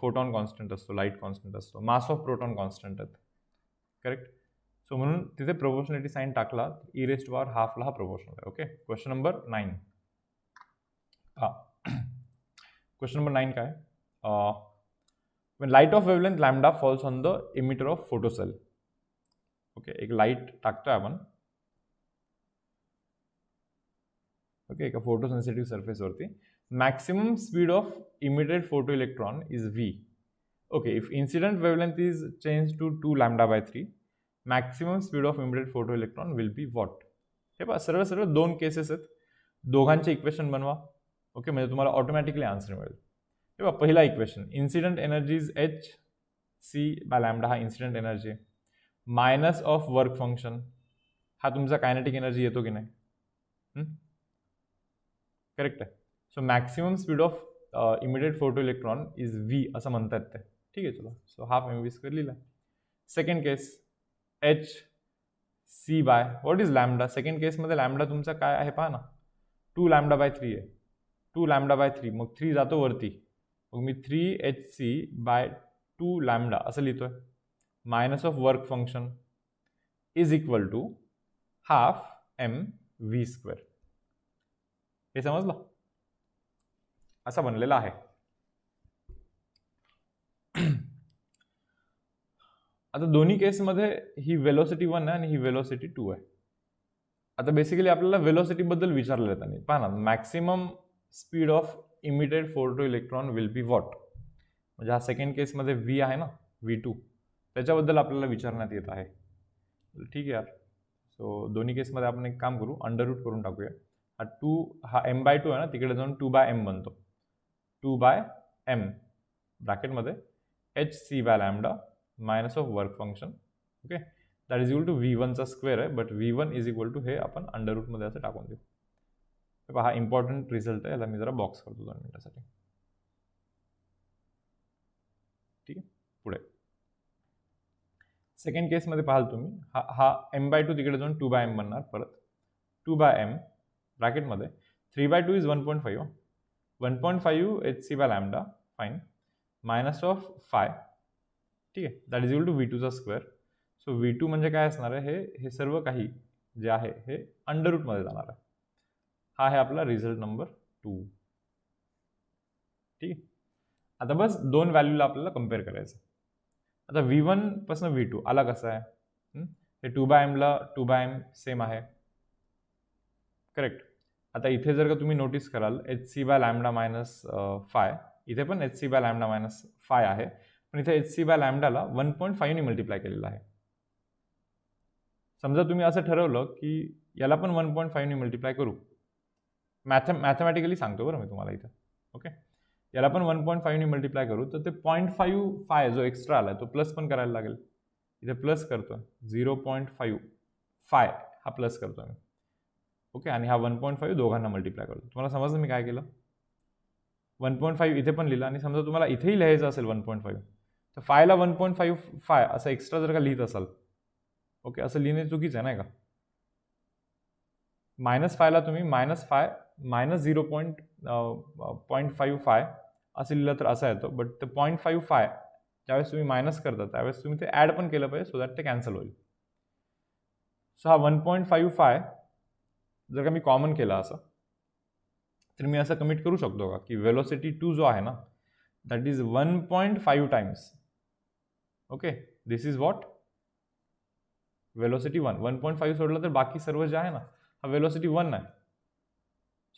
फोटॉन कॉन्स्टंट असतो, लाईट कॉन्स्टंट असतो, मास ऑफ प्रोटॉन कॉन्स्टंट आहेत. करेक्ट? सो म्हणून तिथे प्रोपोर्शनॅलिटी साईन टाकला, ई रेज टू पॉवर हाफला हा प्रोपोर्शनल आहे. Okay, question number 9. हा क्वेश्चन नंबर 9 काय? when light of wavelength lambda falls on the emitter of photocell. Okay, एक लाईट टाकतोय आपण. ओके, एका फोटो सेन्सिटिव्ह सरफेसवरती. Maximum speed of emitted photo electron is v. Okay, if incident wavelength is change to 2 λ/3, maximum speed of emitted photo electron will be what? हे पहा, सरळ सरळ दोन केसेस आहेत, दोघांचे इक्वेशन बनवा. ओके, म्हणजे तुम्हाला ऑटोमॅटिकली आन्सर मिळेल. हे पहा, पहिला equation, incident energy is h(c/λ) हा इन्सिडेंट एनर्जी आहे, मायनस ऑफ वर्क फंक्शन हा तुमचा कायनेटिक एनर्जी येतो की नाही? करेक्ट आहे. So maximum speed of immediate photo electron is v असं म्हणतात ते. ठीक आहे, चला. सो हाफ mv² लिहिला. Second case, h(c) by what is lambda? Second केसमध्ये लॅम्डा तुमचा काय आहे पहा ना, 2 λ/3 आहे. 2 λ/3, मग 3 जातो वरती, मग मी 3hc/2 λ असं लिहितोय. Minus of work function is equal to half mv². हे समजलं? असं बनलेलं आहे. आता दोन्ही केसमध्ये ही वेलोसिटी 1 आहे आणि ही वेलोसिटी 2 आहे. आता बेसिकली आपल्याला वेलोसिटी बद्दल विचारलं जातं. पहा ना, maximum speed of emitted photo electron will be what? म्हणजे हा सेकंड केसमध्ये v आहे ना, v2, त्याच्याबद्दल आपल्याला विचारण्यात येत आहे. ठीक आहे यार. सो दोन्ही केसमध्ये आपण एक काम करू, अंडररूट करून टाकूया. हा m/2 आहे ना, तिकडे जाऊन 2/m बनतो. 2/m ब्रॅकेटमध्ये hc/λ minus of work function. Okay, that is equal to v1चा स्क्वेअर आहे, but v1 is equal to हे आपण अंडररूटमध्ये असं टाकून देऊ. हा इम्पॉर्टंट रिझल्ट आहे, याला मी जरा बॉक्स करतो 2 मिनिटासाठी. ठीक आहे, पुढे सेकंड केसमध्ये पाहाल तुम्ही, हा m/2 तिकडे जाऊन 2/m बनणार. परत 2/m ब्रॅकेटमध्ये 3/2 is 1.5. 1.5 hc/λ fine, minus of phi. ठीक आहे, दॅट इज इक्वल टू v2चा स्क्वेअर. सो v2 म्हणजे काय असणार आहे? हे सर्व काही जे आहे हे अंडररूटमध्ये जाणार आहे. हा आहे आपला रिझल्ट नंबर 2. ठीक आहे. आता बस दोन व्हॅल्यूला आपल्याला कम्पेअर करायचं. आता v1 पासून v2 आला कसा आहे? हे 2/m ला 2/m सेम आहे. करेक्ट. आता इथे जर का तुम्ही नोटीस कराल hc/λ मायनस फाय, इथे पण hc/λ मायनस फाय आहे, पण इथे hc/λ ला 1.5 ने मल्टिप्लाय केलेला आहे. समजा तुम्ही असं ठरवलं की याला पण 1.5 ने मल्टिप्लाय करू, मॅथमॅटिकली सांगतो बरं मी तुम्हाला इथं. ओके, याला पण 1.5 ने मल्टिप्लाय करू, तर ते 0.5 फाय जो एक्स्ट्रा आला तो प्लस पण करायला लागेल. इथे प्लस करतो, 0.5 फाय हा प्लस करतो मी. ओके, आणि हा 1.5 दोघांना मल्टिप्लाय करतो. तुम्हाला समजलं मी काय केलं? 1.5 इथे पण लिहिलं, आणि समजा तुम्हाला इथेही लिहायचं असेल 1.5, तर फायला 1.5 फाय असं एक्स्ट्रा जर का लिहित असाल, ओके, असं लिहिणे चुकीचं आहे नाही का? मायनस फायला तुम्ही मायनस फाय मायनस 0.5 फाय असं लिहिलं तर असं येतं, बट ते 0.5 फाय ज्यावेळेस तुम्ही मायनस करता त्यावेळेस तुम्ही ते ॲड पण केलं पाहिजे, सो दॅट ते कॅन्सल होईल. सो हा 1.5 फाय जर का मी कॉमन केला असं, तर मी असं कमिट करू शकतो का की वेलोसिटी 2 जो आहे ना, that is 1.5 times. Okay, this is what? Velocity 1. 1.5 सोडलं तर बाकी सर्व जे आहे ना, हा वेलोसिटी 1 आहे.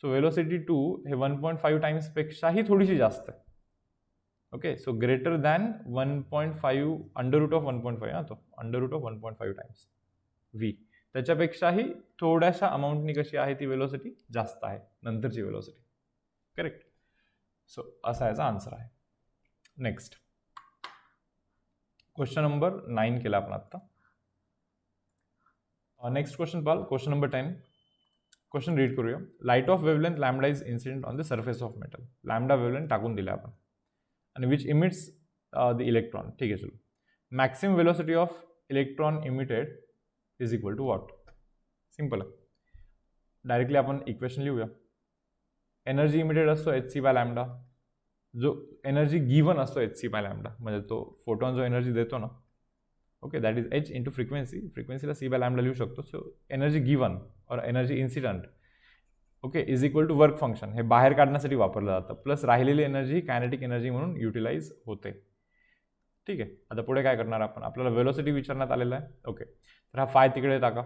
सो वेलोसिटी 2 हे 1.5 टाइम्स पेक्षाही थोडीशी जास्त आहे. Okay, so greater than 1.5 under root of 1.5 हा, तो अंडररूट ऑफ 1.5 टाइम्स v. त्याच्यापेक्षाही थोड्याशा अमाऊंटनी कशी आहे ती वेलोसिटी जास्त आहे नंतरची वेलोसिटी. करेक्ट. सो असा याचा आन्सर आहे. नेक्स्ट क्वेश्चन नंबर 9 केला आपण आता. नेक्स्ट क्वेश्चन पाल, क्वेश्चन नंबर 10. क्वेश्चन रीड करूया. Light of wavelength lambda is incident on the surface of metal. Lambda wavelength टाकून दिला आपण आणि विच इमिट्स द इलेक्ट्रॉन. ठीक आहे, चलो. Maximum velocity of electron emitted is equal to what. Simple आहे. Directly आपण इक्वेशन लिहूया. एनर्जी इमिटेड असतो hc बाय लॅम्बडा, जो एनर्जी गिवन असतो hc बाय लॅम्बडा, म्हणजे तो फोटॉन जो एनर्जी देतो ना, okay, that is h into frequency. फ्रिक्वेन्सीला c बाय लॅम्बडा लिहू शकतो. सो एनर्जी गिवन और energy incident, okay, is equal to work function. हे बाहेर काढण्यासाठी वापरलं जातं. प्लस राहिलेली एनर्जी कायनेटिक एनर्जी म्हणून युटिलाइज होते. ठीक आहे. आता पुढे काय करणार आपण, आपल्याला वेलोसिटी विचारण्यात आलेला आहे. ओके, तर हा फाय तिकडे टाका.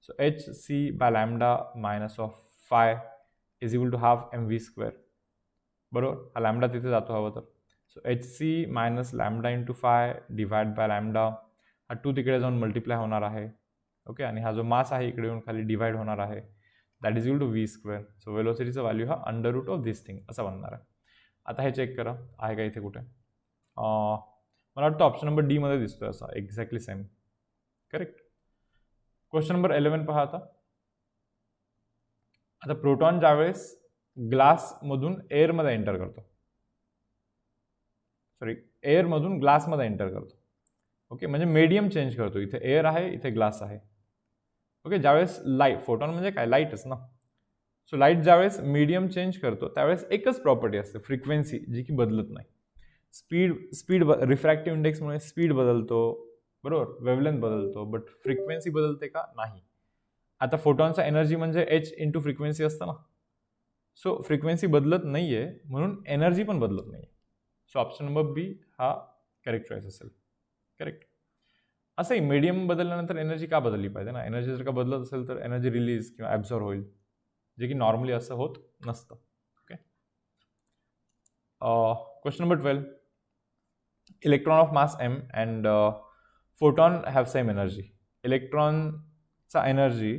So hc by lambda minus of phi is equal to half mv². बरोबर, हा लॅम्बडा तिथे जातो हवं तर. So hc minus lambda into phi divide by lambda. हा 2 तिकडे जाऊन मल्टिप्लाय होणार आहे. ओके, आणि हा जो मास आहे इकडे येऊन खाली डिवाइड होणार आहे. That is equal to v². So वेलोसिटीचा व्हॅल्यू हा under root of this thing असा बनणार आहे. आता हे चेक करा, आहे का इथे कुठे. मला वाटतं ऑप्शन नंबर डी मध्ये दिसतोय असा, exactly same. Correct. Question number 11 पहा आता. आता प्रोटॉन ज्यावेळेस ग्लासमधून एअरमध्ये एंटर करतो, सॉरी, एअरमधून ग्लासमध्ये एंटर करतो. ओके, म्हणजे मीडियम चेंज करतो. इथे एअर आहे, इथे ग्लास आहे. ओके, ज्यावेळेस लाईट, फोटॉन म्हणजे काय, लाईटच ना. सो लाईट ज्यावेळेस मीडियम चेंज करतो त्यावेळेस एकच प्रॉपर्टी असते, फ्रिक्वेन्सी, जी की बदलत नाही. स्पीड रिफ्रॅक्टिव्ह इंडेक्समुळे स्पीड बदलतो, बरोबर, वेवलेंथ बदलतो, बट फ्रिक्वेन्सी बदलते का, नाही. आता फोटॉनचा एनर्जी म्हणजे h इंटू फ्रिक्वेन्सी असतं ना. सो फ्रिक्वेन्सी बदलत नाही आहे, म्हणून एनर्जी पण बदलत नाही. सो ऑप्शन नंबर बी हा करेक्ट चॉईस असेल. करेक्ट. असंही मीडियम बदलल्यानंतर एनर्जी का बदलली पाहिजे ना. एनर्जी जर का बदलत असेल तर एनर्जी रिलीज किंवा ॲब्झॉर्ब होईल, जे की नॉर्मली असं होत नसतं. Okay. Question number 12. Electron of mass m and photon have same energy. इलेक्ट्रॉनचा एनर्जी,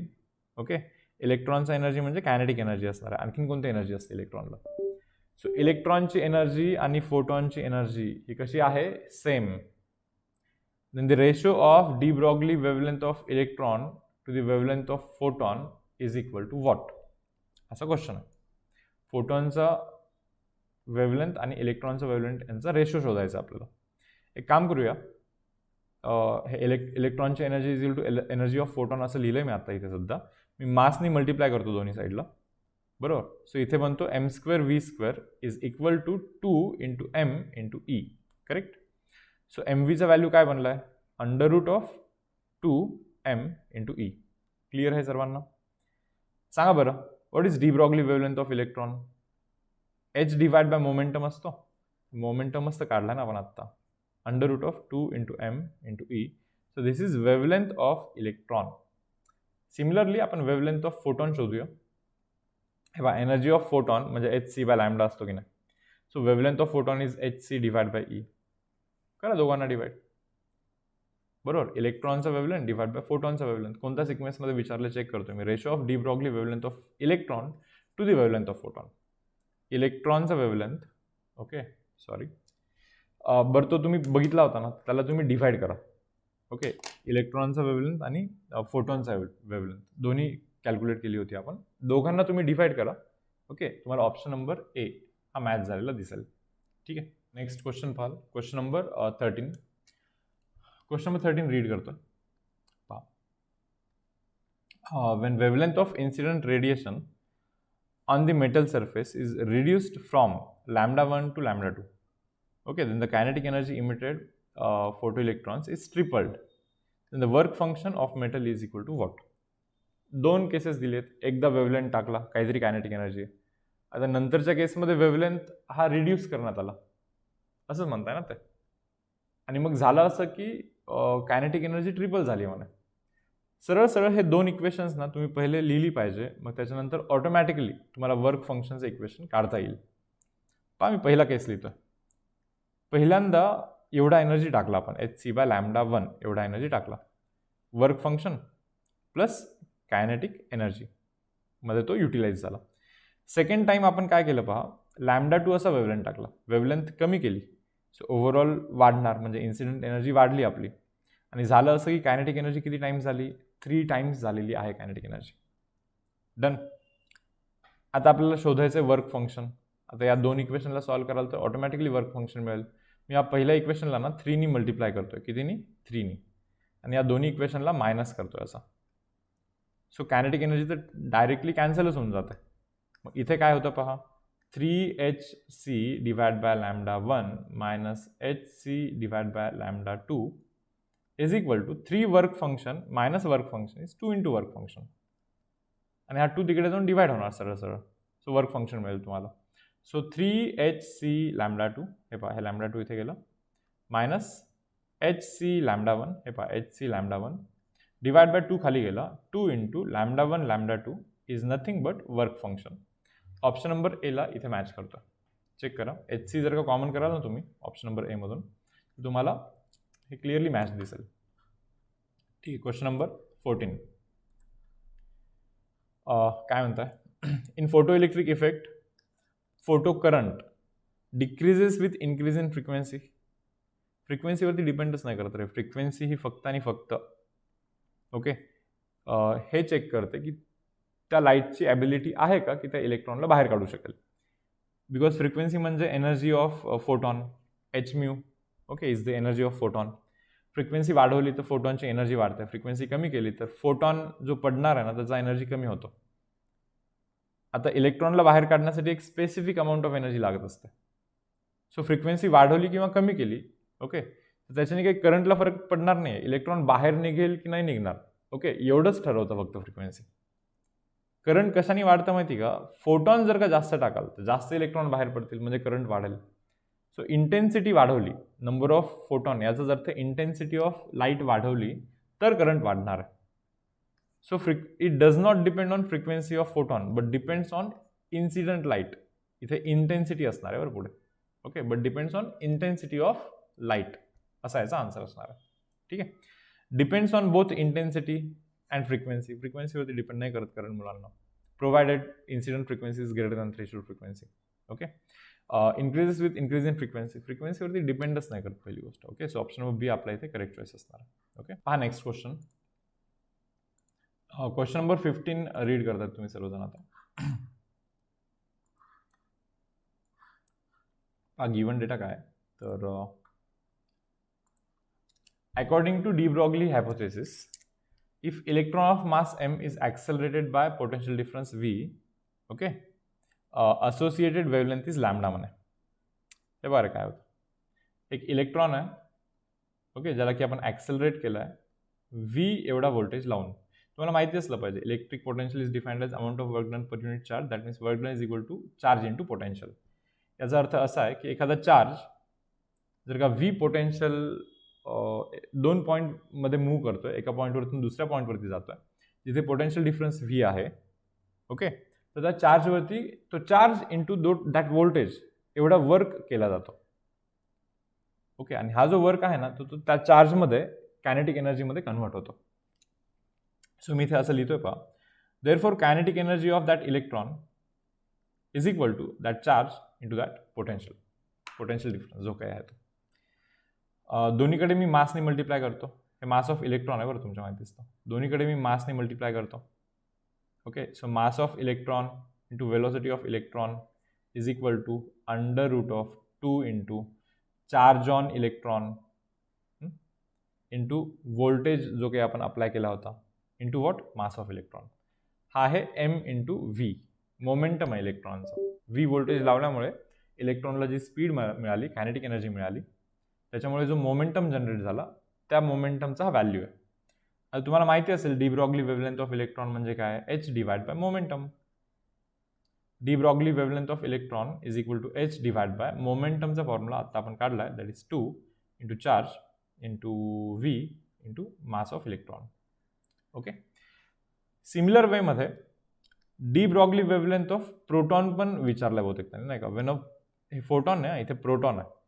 ओके, इलेक्ट्रॉनचा एनर्जी म्हणजे कायनेटिक एनर्जी असणार आहे. आणखीन कोणती एनर्जी असते इलेक्ट्रॉनला. सो इलेक्ट्रॉनची एनर्जी आणि फोटॉनची एनर्जी ही कशी आहे, same. Then the ratio of de Broglie wavelength of electron to the wavelength of photon is equal to what. असा क्वेश्चन आहे. फोटॉनचा वेवलेंथ आणि इलेक्ट्रॉनचा वेवलेंथ यांचा रेशो शोधायचा आपल्याला. एक काम करूया, हे इलेक्ट्रॉनची energy is equal to energy of photon असं लिहिलंय मी आता इथे सध्या. मी मासनी मल्टिप्लाय करतो दोन्ही साईडला, बरोबर. सो इथे बनतो m² v² is equal to 2 into m into E. Correct. So mvचा व्हॅल्यू काय बनलाय, under root of 2m into E. Clear आहे सर्वांना. सांगा बरं, what is de Broglie wavelength of electron. h divide by momentum असतो, मोमेंटम मस्त काढला ना आपण आत्ता, under root of 2 into m into E. So this is wavelength of electron. Similarly आपण वेवलेंथ ऑफ फोटॉन शोधूया. हे बघा, एनर्जी ऑफ फोटॉन म्हणजे hc बाय लॅम्बडा असतो की नाही. So wavelength of photon is hc divide by E. करा दोघांना डिवाइड, बरोबर. इलेक्ट्रॉनचा वेवलेंथ डिवाइड बाय फोटॉनचा वेवलेंथ. कोणत्या सिक्वेन्समध्ये विचारलं चेक करतो मी. Ratio of de Broglie wavelength of electron to the wavelength of photon. इलेक्ट्रॉनचा वेवलेंथ, ओके, सॉरी, बरं तो तुम्ही बघितला होता ना, त्याला तुम्ही डिवाइड करा. ओके, इलेक्ट्रॉनचा वेवलेंथ आणि फोटॉनचा वेवलेंथ दोन्ही कॅल्क्युलेट केली होती आपण. दोघांना तुम्ही डिवाइड करा. ओके, तुम्हाला ऑप्शन नंबर ए हा मॅच झालेला दिसेल. ठीक आहे. नेक्स्ट क्वेश्चन पाहाल. Question number 13. Question number 13 read करतो. पहा, when wavelength of incident radiation on the metal surface is reduced from λ1 to λ2, okay, then the kinetic energy emitted photoelectrons is tripled. Then the work function of metal is equal to what? दोन cases दिलेत. एकदा wavelength टाकला, काहीतरी kinetic energy आहे. आता नंतरच्या केसमध्ये wavelength हा रिड्यूस करण्यात आला, असंच म्हणताय ना ते. आणि मग झालं असं की कायनेटिक एनर्जी ट्रिपल झाली म्हणे. सरळ सरळ हे दोन इक्वेशन्स ना तुम्ही पहिले लिहिली पाहिजे, मग त्याच्यानंतर ऑटोमॅटिकली तुम्हाला वर्क फंक्शनचं इक्वेशन काढता येईल. पहा, मी पहिला केस लिहितोय. पहिल्यांदा एवढा एनर्जी टाकला आपण, hc बाय λ1 एवढा एनर्जी टाकला. Work function plus kinetic energy मध्ये तो युटिलाइज झाला. सेकंड टाइम आपण काय केलं पहा, λ2 असा वेवलेंथ टाकला, वेवलेंथ कमी केली, सो ओव्हरऑल वाढणार, म्हणजे इन्सिडेंट एनर्जी वाढली आपली. आणि झालं असं की कायनेटिक एनर्जी किती टाइम्स झाली, 3 टाइम्स झालेली आहे कायनेटिक एनर्जी. डन. आता आपल्याला शोधायचं वर्क फंक्शन. आता या दोन इक्वेशनला सॉल्व्ह कराल तर ऑटोमॅटिकली वर्क फंक्शन मिळेल. मी या पहिल्या इक्वेशनला ना 3 नी मल्टिप्लाय करतोय, कितीनी, 3 नी, आणि या दोन्ही इक्वेशनला मायनस करतोय असा. सो कायनेटिक एनर्जी तर डायरेक्टली कॅन्सलच होऊन जाते. मग इथे काय होतं पहा, 3hc divide by λ1 minus hc divide by λ2 is equal to 3 work function minus work function is 2 into work function. आणि हा 2 तिकडे जाऊन डिवाइड होणार सरळ सरळ. सो वर्क फंक्शन मिळेल तुम्हाला. सो 3hc λ2, हे पहा हे λ2 इथे गेलं, मायनस hc λ1, हे पहा hc λ1 डिवाइड बाय 2 खाली गेला, 2 into λ1 λ2 is nothing but work function. Option number A ला इथे मॅच करतो. चेक करा, hc जर का कॉमन कराल ना तुम्ही ऑप्शन नंबर ए मधून, तुम्हाला हे क्लिअरली मॅच दिसेल. ठीक आहे. क्वेश्चन नंबर 14 काय म्हणताय, in photoelectric effect photo current decreases with increase in frequency. फ्रिक्वेन्सीवरती डिपेंडच नाही करत रे, फ्रिक्वेन्सी ही फक्त आणि फक्त ओके हे चेक करते की त्या लाईटची ॲबिलिटी आहे का की त्या इलेक्ट्रॉनला बाहेर काढू शकेल. बिकॉज फ्रिक्वेन्सी म्हणजे energy of photon, H mu, okay, is the energy of photon. Frequency वाढवली तर फोटॉनची एनर्जी वाढते, फ्रिक्वेन्सी कमी केली तर फोटॉन जो पडणार आहे ना त्याचा एनर्जी कमी होतो. आता इलेक्ट्रॉनला बाहेर काढण्यासाठी एक स्पेसिफिक अमाऊंट ऑफ एनर्जी लागत असते. सो फ्रिक्वेन्सी वाढवली किंवा कमी केली, ओके, तर त्याच्याने काही करंटला फरक पडणार नाही. इलेक्ट्रॉन बाहेर निघेल की नाही निघणार, ओके, एवढंच ठरवतं फक्त फ्रिक्वेन्सी. करंट कशाने वाढतं माहिती का, फोटॉन जर का जास्त टाकाल तर जास्त इलेक्ट्रॉन बाहेर पडतील, म्हणजे करंट वाढेल. सो इंटेन्सिटी वाढवली, नंबर ऑफ फोटॉन, याचाच अर्थ इंटेन्सिटी ऑफ लाईट वाढवली तर करंट वाढणार आहे. So it does not depend on frequency of photon but depends on incident light. इथे इंटेन्सिटी असणार आहे बरं पुढे, okay, but depends on intensity of light, असा याचा आन्सर असणार आहे. ठीक आहे. Depends on both intensity and frequency. फ्रिक्वेन्सीवरती डिपेंड नाही करत करंट मुलांना, provided incident frequency is greater than threshold frequency. Okay. Increases with increase in frequency. फ्रिक्वेन्सीवरती डिपेंडच नाही करत पहिली गोष्ट. Okay. So option number B आपला इथे करेक्ट चॉईस असणार. ओके. पहा next question. Question number 15 read करतात तुम्ही सर्वजण आता. हा गिवन डेटा काय तर according to de Broglie hypothesis, if electron of mass m is accelerated by potential difference v, okay, associated wavelength is lambda म्हणे. हे बरं काय होतं, एक इलेक्ट्रॉन आहे, ओके, ज्याला की आपण ॲक्सेलरेट केलं आहे v एवढा व्होल्टेज लावून. तुम्हाला माहिती असलं पाहिजे electric potential is defined as amount of work done per unit charge, that means work done is equal to charge into potential. याचा अर्थ असा आहे की एखादा चार्ज जर का v पोटेन्शियल 2 पॉईंटमध्ये मूव्ह करतोय, एका पॉईंटवरतून दुसऱ्या पॉईंटवरती जातोय जिथे पोटेन्शियल डिफरन्स v आहे, ओके, तर त्या चार्जवरती तो चार्ज इंटू दॅट व्होल्टेज एवढा वर्क केला जातो. ओके. आणि हा जो वर्क आहे ना तो त्या चार्जमध्ये कायनेटिक एनर्जीमध्ये कन्व्हर्ट होतो. सो मी इथे असं लिहितोय पहा, therefore kinetic energy of that electron is equal to that charge into that potential difference जो काही आहे तो. दोन्हीकडे मी मासने मल्टिप्लाय करतो. हे मास ऑफ इलेक्ट्रॉन आहे बरं, तुमच्या माहिती असतं. दोन्हीकडे मी मासने मल्टिप्लाय करतो. Okay. So mass of electron into velocity of electron is equal to under root of 2 into charge on electron into voltage जो काही आपण अप्लाय केला होता into what, mass of electron. हा आहे m इंटू व्ही, मोमेंटम आहे इलेक्ट्रॉनचा. V voltage लावल्यामुळे इलेक्ट्रॉनला जी स्पीड मिळाली, कायनेटिक एनर्जी मिळाली, त्याच्यामुळे जो मोमेंटम जनरेट झाला त्या मोमेंटमचा हा व्हॅल्यू आहे. आता तुम्हाला माहिती असेल de Broglie wavelength of electron म्हणजे काय, h डिवाइड बाय मोमेंटम. De Broglie wavelength of electron is equal to h divide by मोमेंटमचा फॉर्म्युला आता आपण काढला आहे, that is 2 into charge into v into mass of electron. Okay. Similar वेमध्ये de Broglie wavelength of proton पण विचारलं बहुतेक त्यांनी, नाही का. वेन हे फोटॉन आहे, इथे प्रोटॉन आहे.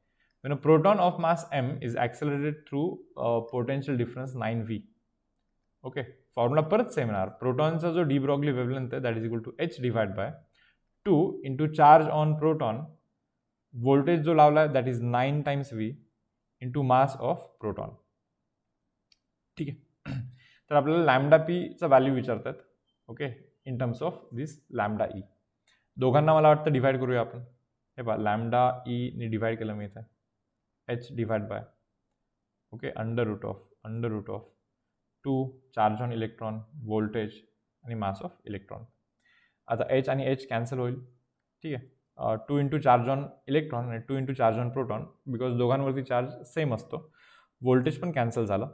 When a proton of mass m is accelerated through potential difference 9v. Okay. Formula परत सेम येणार. प्रोटॉनचा जो डी ब्रॉगली वेवलेंथ आहे that is equal to h divide by 2 into charge on proton, voltage जो लावला आहे that is 9 times V into mass of proton. ठीक आहे. तर आपल्याला लॅम्डा पीचा व्हॅल्यू विचारतात. Okay, in terms of this lambda E. दोघांना मला वाटतं डिवाइड करूया आपण. हे पहा, लॅम्डा ईने डिवाइड केलं मी इथे, H divide by okay under root of 2 charge on electron, voltage आणि मास ऑफ इलेक्ट्रॉन. आता एच आणि एच कॅन्सल होईल. ठीक आहे. 2 इंटू चार्ज ऑन इलेक्ट्रॉन आणि 2 into charge on proton, because दोघांवरती चार्ज सेम असतो. व्होल्टेज पण कॅन्सल झालं.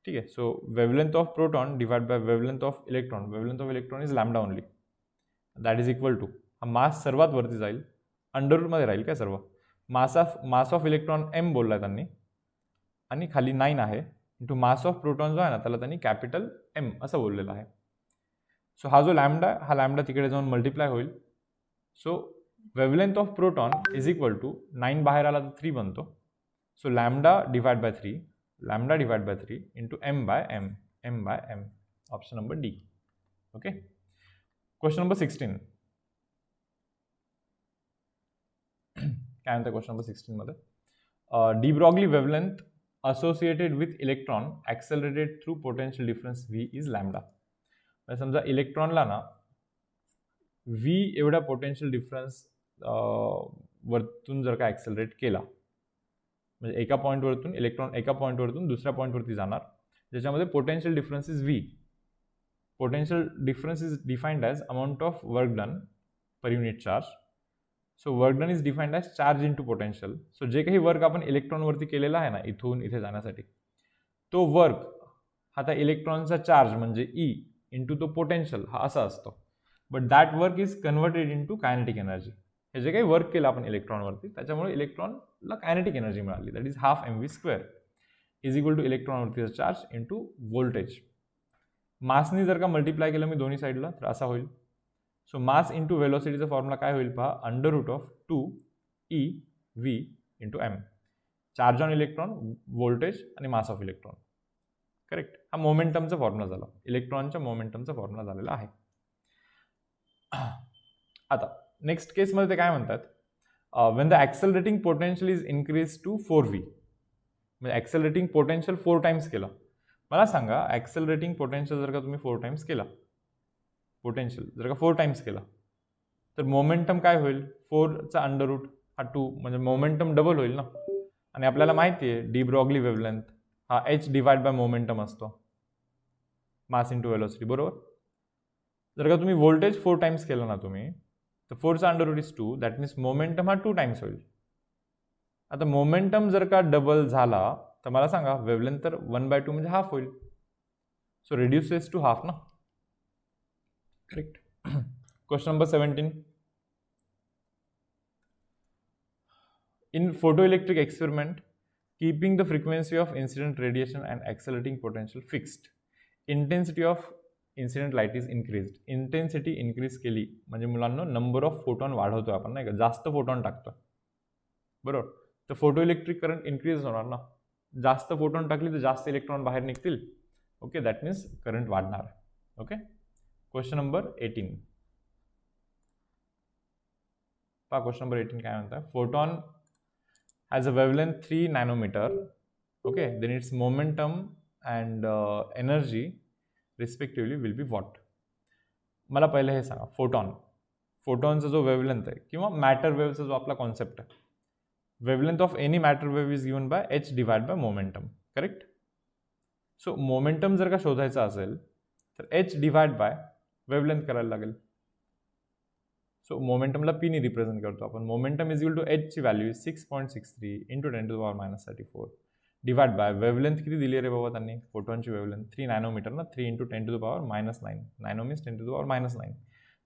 ठीक आहे. So wavelength of proton divide by wavelength of electron. Wavelength of electron is lambda only, that is equal to, हा mass सर्वात वरती जाईल, अंडर रूटमध्ये राहील काय सर्व. मास ऑफ इलेक्ट्रॉन एम बोलला त्यांनी, आणि खाली 9 आहे, इंटू मास ऑफ प्रोटॉन जो आहे ना त्याला त्यांनी कॅपिटल एम असं बोललेलं आहे. सो हा जो लॅम्डा, हा लॅम्डा तिकडे जाऊन मल्टिप्लाय होईल. So wavelength of proton is equal to 9 बाहेर आला तर 3 बनतो. So lambda divide by 3 into M by M. Option number D. Okay. Question number 16. काय म्हणतं क्वेश्चन नंबर 16 मध्ये, de Broglie wavelength associated with electron accelerated through potential difference V is lambda. समजा इलेक्ट्रॉनला ना व्ही एवढा पोटेन्शियल डिफरन्स वरतून जर का ॲक्सेलरेट केला, म्हणजे एका पॉईंटवरतून इलेक्ट्रॉन एका पॉईंटवरतून दुसऱ्या पॉईंटवरती जाणार, ज्याच्यामध्ये potential difference is V. Potential difference is defined as amount of work done per unit charge. So work done is defined as charge into potential. So जे काही वर्क आपण इलेक्ट्रॉनवरती केलेला आहे ना इथून इथे जाण्यासाठी, तो वर्क हा त्या इलेक्ट्रॉनचा चार्ज म्हणजे ई इंटू तो पोटेन्शियल हा असा असतो. But that work is converted into kinetic energy. हे जे काही वर्क केलं आपण इलेक्ट्रॉनवरती त्याच्यामुळे इलेक्ट्रॉनला कायनेटिक एनर्जी मिळाली, that is half mv² is equal to इलेक्ट्रॉनवरतीचा चार्ज इंटू व्होल्टेज. मासनी जर का मल्टिप्लाय केलं मी दोन्ही साईडला तर असा होईल. सो मास इंटू वेलोसिटीचा फॉर्म्युला काय होईल पहा, under root of 2 E V into M. Charge on electron, voltage आणि मास ऑफ इलेक्ट्रॉन. करेक्ट. हा मोमेंटमचा फॉर्म्युला झाला, इलेक्ट्रॉनच्या मोमेंटमचा फॉर्म्युला झालेला आहे. आता नेक्स्ट केसमध्ये ते काय म्हणतात, when the accelerating potential is increase to 4v. म्हणजे ॲक्सेलरेटिंग पोटेन्शियल 4 टाइम्स केलं. मला सांगा ॲक्सेलरेटिंग पोटेन्शियल जर का तुम्ही 4 टाइम्स केला, पोटेन्शियल जर का 4 टाइम्स केला तर मोमेंटम काय होईल, 4चा अंडर रूट हा 2, म्हणजे मोमेंटम डबल होईल ना. आणि आपल्याला माहिती आहे डी ब्रॉगली वेवलेंथ हा एच डिवाइड बाय मोमेंटम असतो, मास इंटू वेलोसिटी, बरोबर. जर का तुम्ही व्होल्टेज 4 टाइम्स केलं ना तुम्ही, तर 4चा under root is 2, that means momentum हा 2 टाइम्स होईल. आता मोमेंटम जर का डबल झाला तर मला सांगा वेवलेंथ तर 1/2 म्हणजे हाफ होईल. सो रिड्युसेस टू हाफ ना. Correct. Question number 17. In photoelectric experiment, keeping the frequency of incident radiation and accelerating potential fixed, intensity of incident light is increased. Intensity increase केली म्हणजे मुलांना नंबर ऑफ फोटॉन वाढवतो आपण, नाही का, जास्त photon टाकतो, बरोबर. तर फोटोइलेक्ट्रिक करंट इन्क्रीज होणार ना. जास्त फोटॉन टाकली तर जास्त इलेक्ट्रॉन बाहेर निघतील. ओके, दॅट मीन्स करंट वाढणार. ओके. Question number 18. पहा क्वेश्चन नंबर 18 काय म्हणतात, photon has a wavelength 3 nanometer, okay, then its momentum and energy respectively will be what. मला पहिले हे सांगा, फोटॉनचा जो वेवलेंथ आहे किंवा मॅटर वेव्हचा जो आपला कॉन्सेप्ट आहे, wavelength of any matter wave is given by H divide by momentum. Correct. So momentum जर का शोधायचा असेल तर एच डिवाइड बाय वेवलेंथ करायला लागेल. सो मोमेंटमला पीने रिप्रेझेंट करतो आपण. मोमेंटम इज इक्वल टू एचची value 6.63 into 10⁻⁻34 divide by wavelength किती दिली रे बाबा त्यांनी, फोटॉनची वेवलेंथ 3 नॅनोमीटर ना, 3 इंटू 10⁻⁻9, नॅनो मीन्स 10⁻⁻9.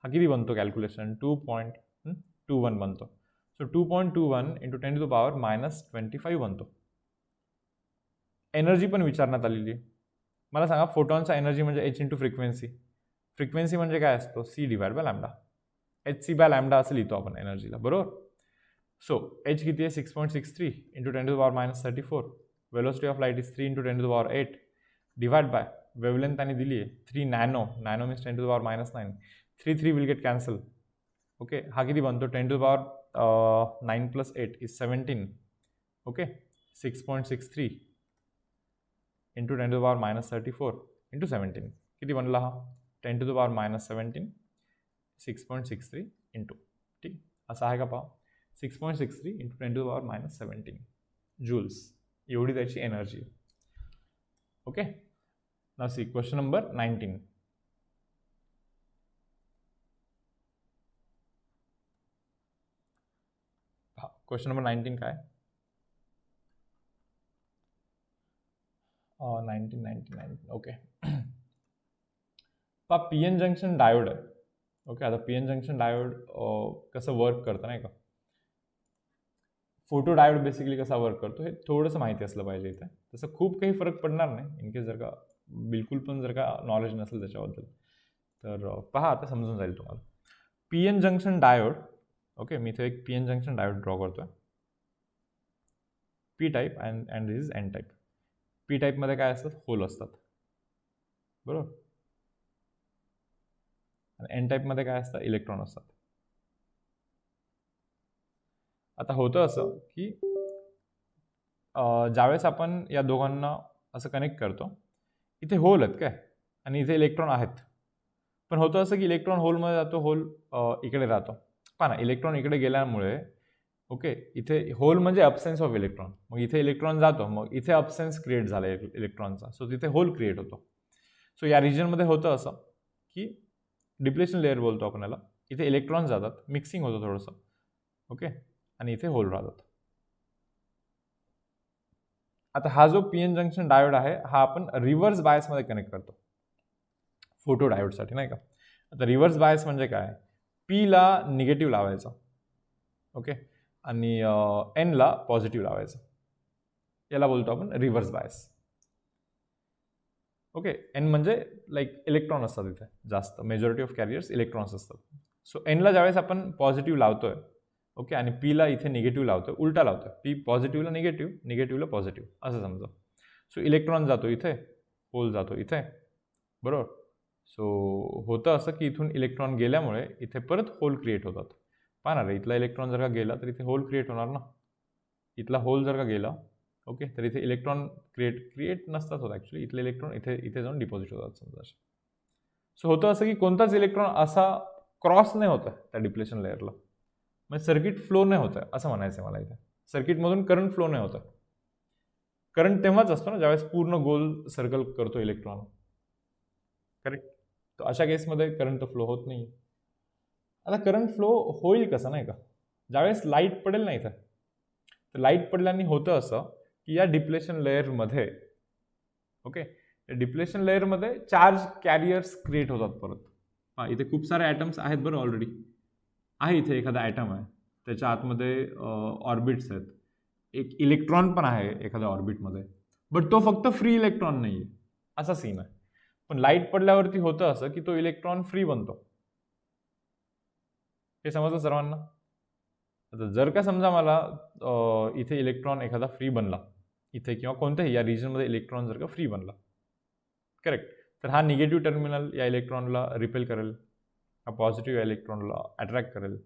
हा किती बनतो कॅल्क्युलेशन, 2.21 बनतो. सो 2.21 इंटू 10⁻⁻25 बनतो. एनर्जी पण विचारण्यात आलेली आहे. मला सांगा फोटॉनचा एनर्जी म्हणजे एच इंटू फ्रिक्वेन्सी. फ्रिक्वेन्सी म्हणजे काय असतो, C divide by lambda. H by lambda असं लिहितो आपण एनर्जीला, बरोबर. सो एच किती आहे, 6.63 into 10⁻⁻34. Velocity of light is 3 into 10⁻8 divide by wavelength त्यांनी दिली आहे 3 nano means 10⁻⁻9. 3 will get cancel. Okay, हा किती बनतो 10⁻9 + 8 इज 17. ओके, 6.63 इंटू 10⁻34 इंटू 17 किती बनला हा 10⁻17 6.63 इंटू. ठीक, असा आहे का पहा 6.63 इंटू 10⁻17 जूल्स एवढी त्याची energy. Okay, now see question number 19. Question number 19 काय 19. ओके, पहा पी एन जंक्शन डायोड आहे. ओके, आता पी एन जंक्शन डायोड कसं वर्क करतं नाही का, फोटो डायोड बेसिकली कसा वर्क करतो हे थोडंसं माहिती असलं पाहिजे. इथे तसं खूप काही फरक पडणार नाही इनकेस जर का बिलकुल पण जर का नॉलेज नसेल त्याच्याबद्दल. तर पहा आता समजून जाईल तुम्हाला. P N junction diode. Okay, मी इथे एक P N junction diode draw करतोय. P type and this is N type. P टाईपमध्ये काय असतात, होल असतात बरोबर, आणि एन टाईपमध्ये काय असतं, इलेक्ट्रॉन असतात. आता होतं असं की ज्यावेळेस आपण या दोघांना असं कनेक्ट करतो, इथे होल आहेत काय आणि इथे इलेक्ट्रॉन आहेत, पण होतं असं की इलेक्ट्रॉन होलमध्ये जातो, होल इकडे राहतो. पहा ना, इलेक्ट्रॉन इकडे गेल्यामुळे ओके इथे होल म्हणजे अब्सेन्स ऑफ इलेक्ट्रॉन, मग इथे इलेक्ट्रॉन जातो, मग इथे अब्सेन्स क्रिएट झाला इलेक्ट्रॉनचा, सो तिथे होल क्रिएट होतो. सो या रिजनमध्ये होतं असं की डिप्लेशन लेअर बोलतो आपण याला. इथे इलेक्ट्रॉन जातात, मिक्सिंग होतं थोडंसं. ओके, आणि इथे होल राहतात. आता हा जो पी एन जंक्शन डायोड आहे हा आपण रिव्हर्स बायसमध्ये कनेक्ट करतो फोटो डायोडसाठी नाही का. आता रिव्हर्स बायस म्हणजे काय, पीला निगेटिव्ह लावायचं ओके, आणि एनला पॉझिटिव्ह लावायचं, याला बोलतो आपण रिव्हर्स बायस. ओके, एन म्हणजे लाईक इलेक्ट्रॉन असतात इथे जास्त, मेजॉरिटी ऑफ कॅरियर्स इलेक्ट्रॉन्स असतात. सो एनला ज्यावेळेस आपण पॉझिटिव्ह लावतोय ओके, आणि पीला इथे निगेटिव्ह लावतोय, उलटा लावतोय, पी पॉझिटिव्हला निगेटिव्ह, निगेटिव्हला पॉझिटिव्ह असं समजा. सो इलेक्ट्रॉन जातो इथे, होल जातो इथे बरोबर. सो होतं असं की इथून इलेक्ट्रॉन गेल्यामुळे इथे परत होल क्रिएट होतात. पहा ना रे, इथला इलेक्ट्रॉन जर का गेला तर इथे होल क्रिएट होणार ना, इथला होल जर का गेला ओके तर इथे इलेक्ट्रॉन क्रिएट नसतात होत ॲक्च्युली, इथले इलेक्ट्रॉन इथे जाऊन डिपॉझिट होतात समजा. सो होतं असं की कोणताच इलेक्ट्रॉन असा क्रॉस नाही होतं त्या डिप्लेशन लेअरला, म्हणजे सर्किट फ्लो नाही होतं असं म्हणायचं मला. इथे सर्किटमधून करंट फ्लो नाही होतं. करंट तेव्हाच असतो ना ज्यावेळेस पूर्ण गोल सर्कल करतो इलेक्ट्रॉन, करेक्ट. तर अशा केसमध्ये करंट फ्लो होत नाही. आता करंट फ्लो होईल कसं नाही का, ज्यावेळेस लाईट पडेल ना इथं, तर लाईट पडल्याने होतं असं की या डिप्लेशन लेअरमध्ये ओके, डिप्लेशन लेअरमध्ये चार्ज कॅरियर्स क्रिएट होतात परत. हा इथे खूप सारे ॲटम्स आहेत बरं, ऑलरेडी आहे इथे एखादा ॲटम आहे, त्याच्या आतमध्ये ऑर्बिट्स आहेत, एक इलेक्ट्रॉन पण आहे एखाद्या ऑर्बिटमध्ये, बट तो फक्त फ्री इलेक्ट्रॉन नाही आहे, असा सीन आहे. पण लाईट पडल्यावरती होतं असं की तो इलेक्ट्रॉन फ्री बनतो. हे समजलं सर्वांना. आता जर का समजा मला इथे इलेक्ट्रॉन एखादा फ्री बनला इथे, किंवा कोणत्याही या रिजनमध्ये इलेक्ट्रॉन जर का फ्री बनला करेक्ट, तर हा निगेटिव्ह टर्मिनल या इलेक्ट्रॉनला रिपेल करेल, हा पॉझिटिव्ह या इलेक्ट्रॉनला अट्रॅक्ट करेल.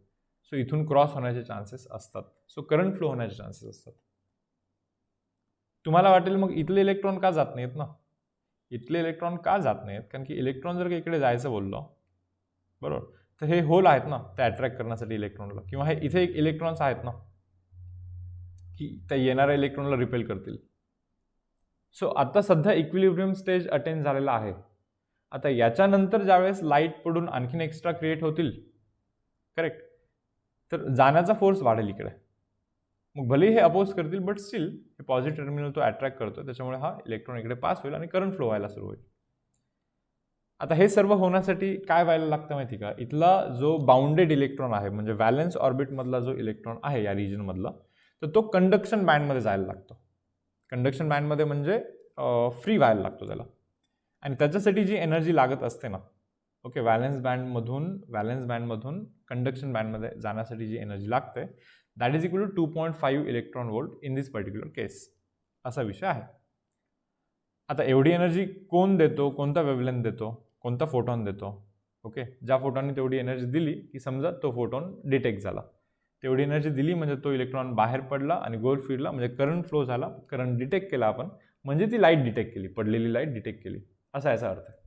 सो इथून क्रॉस होण्याचे चान्सेस असतात, सो करंट फ्लो होण्याचे चान्सेस असतात. तुम्हाला वाटेल मग इथले इलेक्ट्रॉन का जात नाहीत ना, इथले इलेक्ट्रॉन का जात नाहीत, कारण की इलेक्ट्रॉन जर का इकडे जायचं बोललो बरोबर, तर हे होल आहेत ना ते अट्रॅक्ट करण्यासाठी इलेक्ट्रॉनला, किंवा हे इथे एक इलेक्ट्रॉन्स आहेत ना की त्या येणाऱ्या इलेक्ट्रॉनला रिपेल करतील. सो आता सध्या इक्विलिब्रियम स्टेज अटेन झालेला आहे. आता याच्यानंतर ज्यावेळेस लाईट पडून आणखीन एक्स्ट्रा क्रिएट होतील करेक्ट, तर जाण्याचा फोर्स वाढेल इकडे. मग भले हे अपोज करतील, बट स्टील हे पॉझिटिव्ह टर्मिनल तो अट्रॅक्ट करतो, त्याच्यामुळे हा इलेक्ट्रॉन इकडे पास होईल आणि करंट फ्लो व्हायला सुरू होईल. आता हे सर्व होण्यासाठी काय व्हायला लागतं माहिती का, इथला जो बाउंडेड इलेक्ट्रॉन आहे म्हणजे व्हॅलेन्स ऑर्बिटमधला जो इलेक्ट्रॉन आहे या रिजनमधला, तर तो कंडक्शन बँडमध्ये जायला लागतो. कंडक्शन बँडमध्ये म्हणजे फ्री व्हायला लागतो त्याला, आणि त्याच्यासाठी जी एनर्जी लागत असते ना ओके, व्हॅलेन्स बँडमधून कंडक्शन बँडमध्ये जाण्यासाठी जी एनर्जी लागते that is equal to 2.5 electron volt in this particular case, असा विषय आहे. आता एवढी एनर्जी कोण देतो, कोणता वेव्हलेंथ देतो, कोणता फोटॉन देतो ओके, ज्या फोटॉनने तेवढी एनर्जी दिली की समजा तो फोटॉन डिटेक्ट झाला, तेवढी एनर्जी दिली म्हणजे तो इलेक्ट्रॉन बाहेर पडला आणि गोल फिरला, म्हणजे करंट फ्लो झाला, करंट डिटेक्ट केला आपण, म्हणजे ती लाईट डिटेक्ट केली, पडलेली लाईट डिटेक्ट केली, असा याचा अर्थ आहे.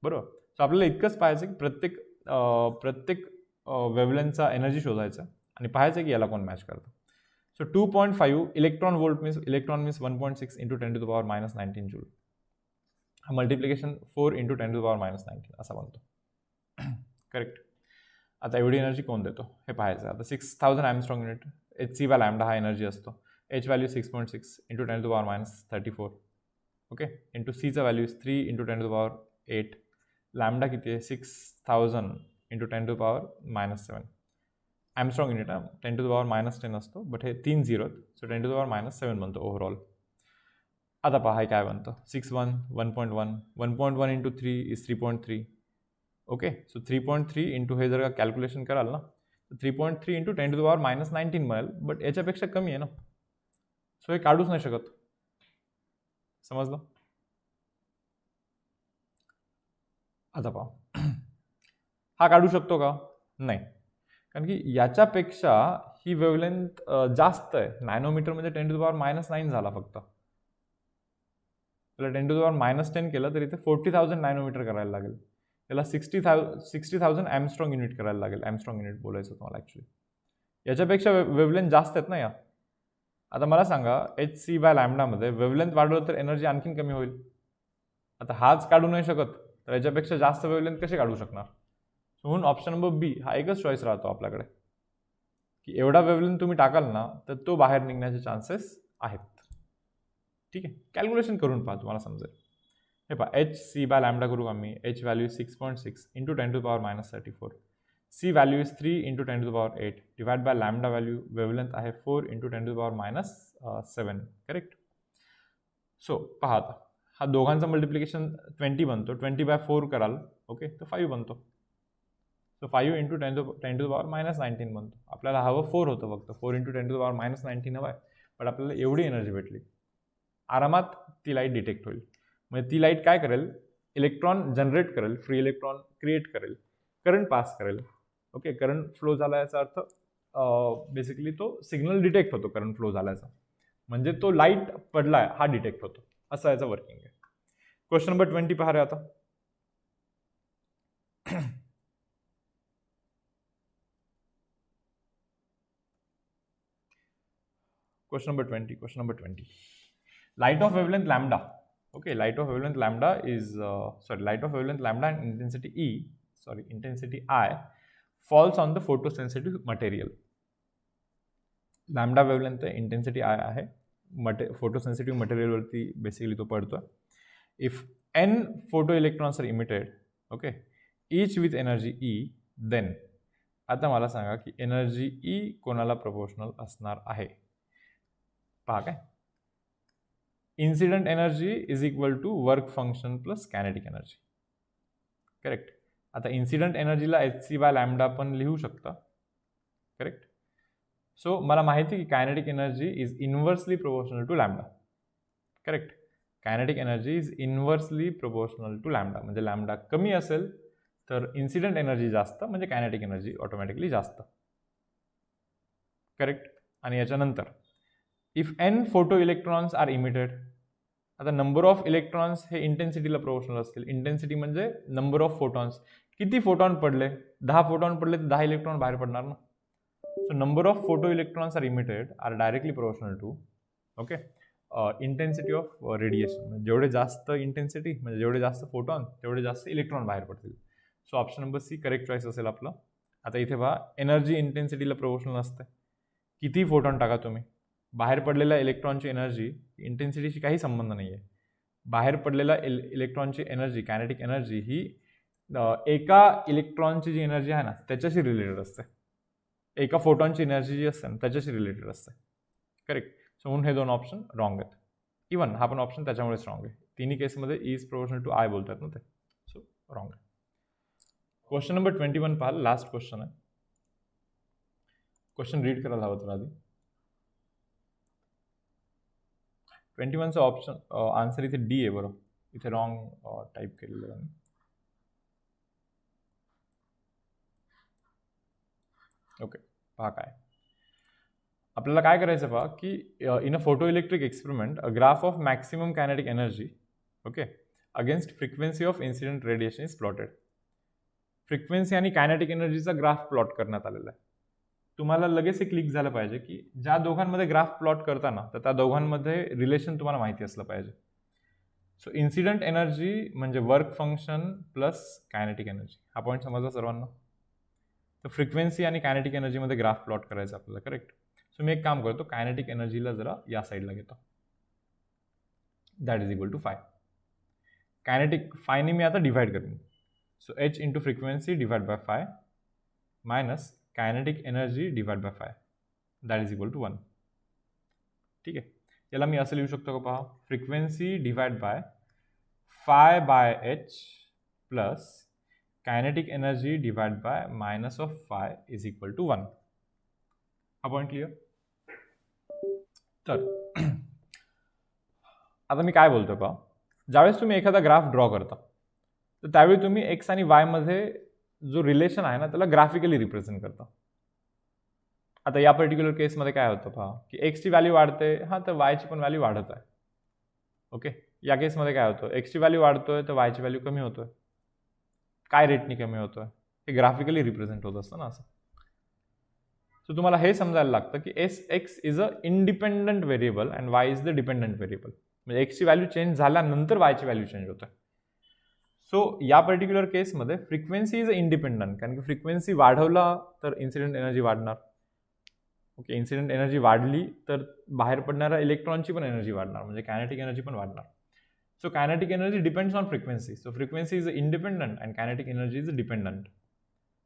बरोबर. सो आपल्याला इतकंच पाहायचं की प्रत्येक वेव्हलेंथचा एनर्जी शोधायचा आणि पाहायचं की याला कोण मॅच करतं. So 2.5 electron volt means 1.6 into 10 to the power minus 19 joule. हा multiplication 4 into 10 to the power minus 19 असा बनतो. करेक्ट. आता एवढी एनर्जी कोण देतो हे पाहायचं. आता 6000 angstrom unit Hc by lambda हा एनर्जी असतो. H value 6.6 into 10 to the power minus 34. Okay, into सीचा value 3 into 10 to the power 8. Lambda किती आहे 6000 into 10 to the power minus 7. Angstrom unit 10 to the power minus 10 असतो, but हे 3 zero, so 10 to the power minus 7 बनतो overall. आता पहा हे काय बनतं 6.1 1.1 1.1 into 3 is 3.3. Okay, so 3.3 into हे जर का कॅल्क्युलेशन कराल ना तर 3.3 into 10 to the power minus 19 मिळेल, बट याच्यापेक्षा कमी आहे ना, सो हे काढूच नाही शकत. समजलं. आता पहा हा काढू शकतो का? नाही, कारण की याच्यापेक्षा ही वेव्हलेंथ जास्त आहे. नॅनोमीटर म्हणजे 10 टू द पॉवर मायनस 9 झाला फक्त. त्याला 10 टू द पॉवर मायनस 10 केलं तर इथे 40,000 नॅनोमीटर करायला लागेल. त्याला 60,000 ॲमस्ट्रॉंग युनिट करायला लागेल. ॲमस्ट्रॉंग युनिट बोलायचं तुम्हाला ॲक्च्युली. याच्यापेक्षा वेव्हलेंथ जास्त आहेत ना या. आता मला सांगा Hc बाय लॅम्डामध्ये वेव्हलेंथ वाढवलं तर एनर्जी आणखीन कमी होईल. आता हाच काढू नाही शकत तर याच्यापेक्षा जास्त वेव्हलेंथ कसे काढू शकणार? म्हणून ऑप्शन नंबर बी हा एकच चॉईस राहतो आपल्याकडे की एवढा वेव्हलेंथ तुम्ही टाकाल ना तर तो बाहेर निघण्याचे चान्सेस आहेत. ठीक आहे, कॅल्क्युलेशन करून पहा तुम्हाला समजेल. हे पहा Hc बाय लॅम्डा करू आम्ही. H value 6.6 into 10 to the power minus 34. C value is 3 into 10 to the power 8 divide by lambda value wavelength आहे 4 into 10 to the power minus 7. Correct. So पहा आता हा दोघांचा मल्टिप्लिकेशन 20 बनतो. 20 बाय 4 कराल okay तर 5 बनतो. So 5 into 10 to the power minus 19 बनतो. आपल्याला हवं 4 होतं फक्त. 4 into 10 to the power minus 19 हवं आहे, पण आपल्याला एवढी एनर्जी भेटली. आरामात ती लाईट डिटेक्ट होईल. म्हणजे ती लाईट काय करेल, इलेक्ट्रॉन जनरेट करेल, फ्री इलेक्ट्रॉन क्रिएट करेल, करंट पास करेल. ओके, करंट फ्लो झाला याचा अर्थ बेसिकली तो सिग्नल डिटेक्ट होतो करंट फ्लो झाल्याचा, म्हणजे तो लाईट पडलाय हा डिटेक्ट होतो. असं याचं वर्किंग आहे. क्वेश्चन नंबर 20 पहा रे आता. Question number 20. Light of wavelength lambda. Okay, light of wavelength lambda is light of wavelength lambda and intensity I falls on the photosensitive material. Lambda wavelength intensity I आहे, photosensitive material वरती basically तो पडतो. If n photoelectrons are emitted, okay, each with energy E, then आता मला सांगा की energy E कोणाला proportional असणार आहे? पहा काय, incident energy is equal to work function plus kinetic energy. Correct. आता इन्सिडेंट एनर्जीला Hc बाय लॅम्डा पण लिहू शकता. करेक्ट. सो मला माहिती की kinetic energy is inversely proportional to lambda. Correct. Kinetic energy is inversely proportional to lambda, म्हणजे lambda कमी असेल तर इन्सिडेंट एनर्जी जास्त, म्हणजे कायनेटिक एनर्जी ऑटोमॅटिकली जास्त. करेक्ट. आणि याच्यानंतर if n photo electrons are emitted, आता नंबर ऑफ इलेक्ट्रॉन्स हे इंटेन्सिटीला प्रोपोर्शनल असतील. इंटेन्सिटी म्हणजे नंबर ऑफ फोटॉन्स. किती फोटॉन पडले, 10 फोटॉन पडले तर 10 इलेक्ट्रॉन बाहेर पडणार ना. So number of photo electrons are emitted are directly proportional to okay intensity of radiation. जेवढे जास्त इंटेन्सिटी म्हणजे जेवढे जास्त फोटॉन तेवढे जास्त इलेक्ट्रॉन बाहेर पडतील. So option number C correct choice असेल आपलं. आता इथे पहा एनर्जी इंटेन्सिटीला प्रोपोर्शनल असते. किती फोटॉन टाका तुम्ही, बाहेर पडलेल्या इलेक्ट्रॉनची एनर्जी इंटेन्सिटीशी काही संबंध नाही आहे. बाहेर पडलेल्या इलेक्ट्रॉनची एनर्जी कायनेटिक एनर्जी ही एका इलेक्ट्रॉनची जी एनर्जी आहे ना त्याच्याशी रिलेटेड असते. एका फोटॉनची एनर्जी जी असते ना त्याच्याशी रिलेटेड असते. करेक्ट. सो म्हणून हे दोन ऑप्शन रॉंग आहेत. इवन हा पण ऑप्शन त्याच्यामुळेच रॉंग आहे. तिन्ही केसमध्ये इज प्रोपोर्शनल टू आय बोलतात ना ते, सो रॉंग आहे. क्वेश्चन नंबर 21 पाहाल, लास्ट क्वेश्चन आहे. क्वेश्चन रीड करायला हवं तर आधी. 21चा ऑप्शन आन्सर इथे डी आहे. बरं, इथे रॉंग टाईप केलेलं आहे. ओके, पहा काय आपल्याला काय करायचं पहा की in a photo electric experiment a graph of maximum kinetic energy okay against frequency of incident radiation is plotted. Frequency आणि कायनेटिक एनर्जीचा ग्राफ प्लॉट करण्यात आलेला आहे. तुम्हाला लगेच एक क्लिक झालं पाहिजे की ज्या दोघांमध्ये ग्राफ प्लॉट करताना तर त्या दोघांमध्ये रिलेशन तुम्हाला माहिती असलं पाहिजे. सो इन्सिडेंट एनर्जी म्हणजे work function plus kinetic energy, हा पॉईंट समजला सर्वांना. तर फ्रिक्वेन्सी आणि कायनेटिक एनर्जीमध्ये ग्राफ प्लॉट करायचा आपल्याला, करेक्ट. सो मी एक काम करतो, कायनेटिक एनर्जीला जरा या साईडला घेतो, that is equal to phi. Kinetic फायने मी आता डिवाइड करेन. So h into frequency divide by phi minus kinetic energy divide by phi that is equal to 1. ठीक आहे, याला मी असं लिहू शकतो का पहा, frequency divide by phi by h plus kinetic energy divide by minus of phi is equal to 1. हा point clear. तर आता मी काय बोलतो पहा, ज्यावेळेस तुम्ही एखादा ग्राफ ड्रॉ करता तर त्यावेळी तुम्ही एक्स आणि वाय मध्ये जो रिलेशन आहे ना त्याला ग्राफिकली रिप्रेझेंट करता. आता या पर्टिक्युलर केसमध्ये काय होतं पहा की एक्सची व्हॅल्यू वाढते, हा तर वायची पण व्हॅल्यू वाढत आहे. ओके, या केसमध्ये काय होतं, एक्सची व्हॅल्यू वाढतोय तर वायची व्हॅल्यू कमी होतोय. काय रेटनी कमी होतोय, हे ग्राफिकली रिप्रेझेंट होत असतं ना असं. सो तुम्हाला हे समजायला लागतं की x is a independent variable and Y is the dependent variable. म्हणजे एक्सची व्हॅल्यू चेंज झाल्यानंतर वायची व्हॅल्यू चेंज होते. सो या पर्टिक्युलर केसमध्ये फ्रिक्वेन्सी इज इंडिपेंडंट, कारण की फ्रिक्वेन्सी वाढवला तर इन्सिडेंट एनर्जी वाढणार. ओके, इन्सिडेंट एनर्जी वाढली तर बाहेर पडणाऱ्या इलेक्ट्रॉनची पण एनर्जी वाढणार, म्हणजे कायनेटिक एनर्जी पण वाढणार. So kinetic energy depends on frequency. So frequency is independent and kinetic energy is dependent.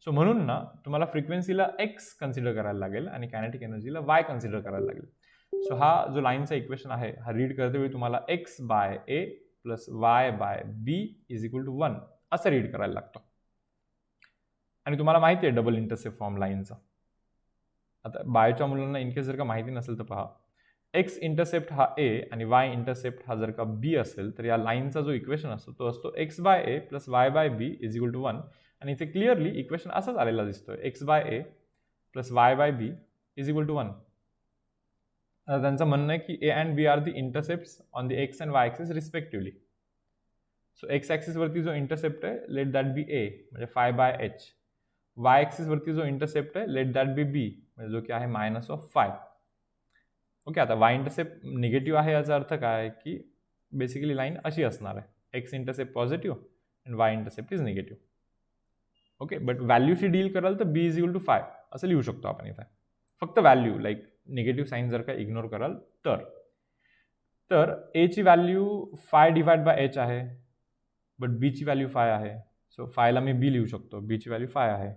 So म्हणून ना तुम्हाला फ्रिक्वेन्सीला एक्स कन्सिडर करायला लागेल आणि कायनेटिक एनर्जीला वाय कन्सिडर करायला लागेल. सो हा जो लाईनचा इक्वेशन आहे हा रीड करते वेळी तुम्हाला X by A plus Y by B is equal to 1 असं रीड करायला लागतो. आणि तुम्हाला माहिती आहे डबल इंटरसेप्ट फॉर्म लाईनचा. आता बायोच्या मुलांना इनकेस जर का माहिती नसेल तर पहा, एक्स इंटरसेप्ट हा ए आणि वाय इंटरसेप्ट हा जर का बी असेल तर या लाईनचा जो इक्वेशन असतो तो असतो X by A plus Y by B is equal to 1. आणि इथे क्लिअरली इक्वेशन असंच आलेला दिसतोय, X by A plus Y by B is equal to 1. त्यांचं म्हणणं आहे की A and B are the intercepts on the X and Y axis respectively. So X axis वरती जो इंटरसेप्ट आहे लेट दॅट बी ए म्हणजे phi by H. Y axis वरती जो इंटरसेप्ट आहे लेट दॅट बी बी म्हणजे जो की आहे मायनस ऑफ फाय. ओके, आता वाय इंटरसेप्ट निगेटिव्ह आहे याचा अर्थ काय की बेसिकली लाईन अशी असणार आहे, X intercept positive and Y intercept is negative. Okay, but व्हॅल्यूशी डील कराल तर B is equal to phi असं लिहू शकतो आपण इथे. फक्त व्हॅल्यू लाईक निगेटिव्ह साईन जर का इग्नोर कराल तर एची value five divide by H आहे, बट बीची व्हॅल्यू फाय आहे. सो फायला मी बी लिहू शकतो, बीची व्हॅल्यू फाय आहे,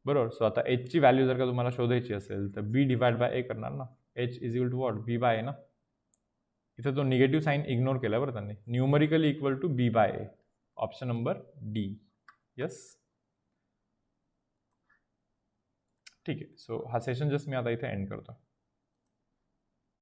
बरोबर. सो आता एचची व्हॅल्यू जर का तुम्हाला शोधायची असेल तर बी डिवाइड बाय ए करणार ना, H is equal to what, B by A ना. इथे तो निगेटिव्ह साईन इग्नोर केला बरं त्यांनी. Numerically equal to B by A, option number D. Yes, ठीक आहे. सो हा सेशन जस्ट मी आता इथे एंड करतो.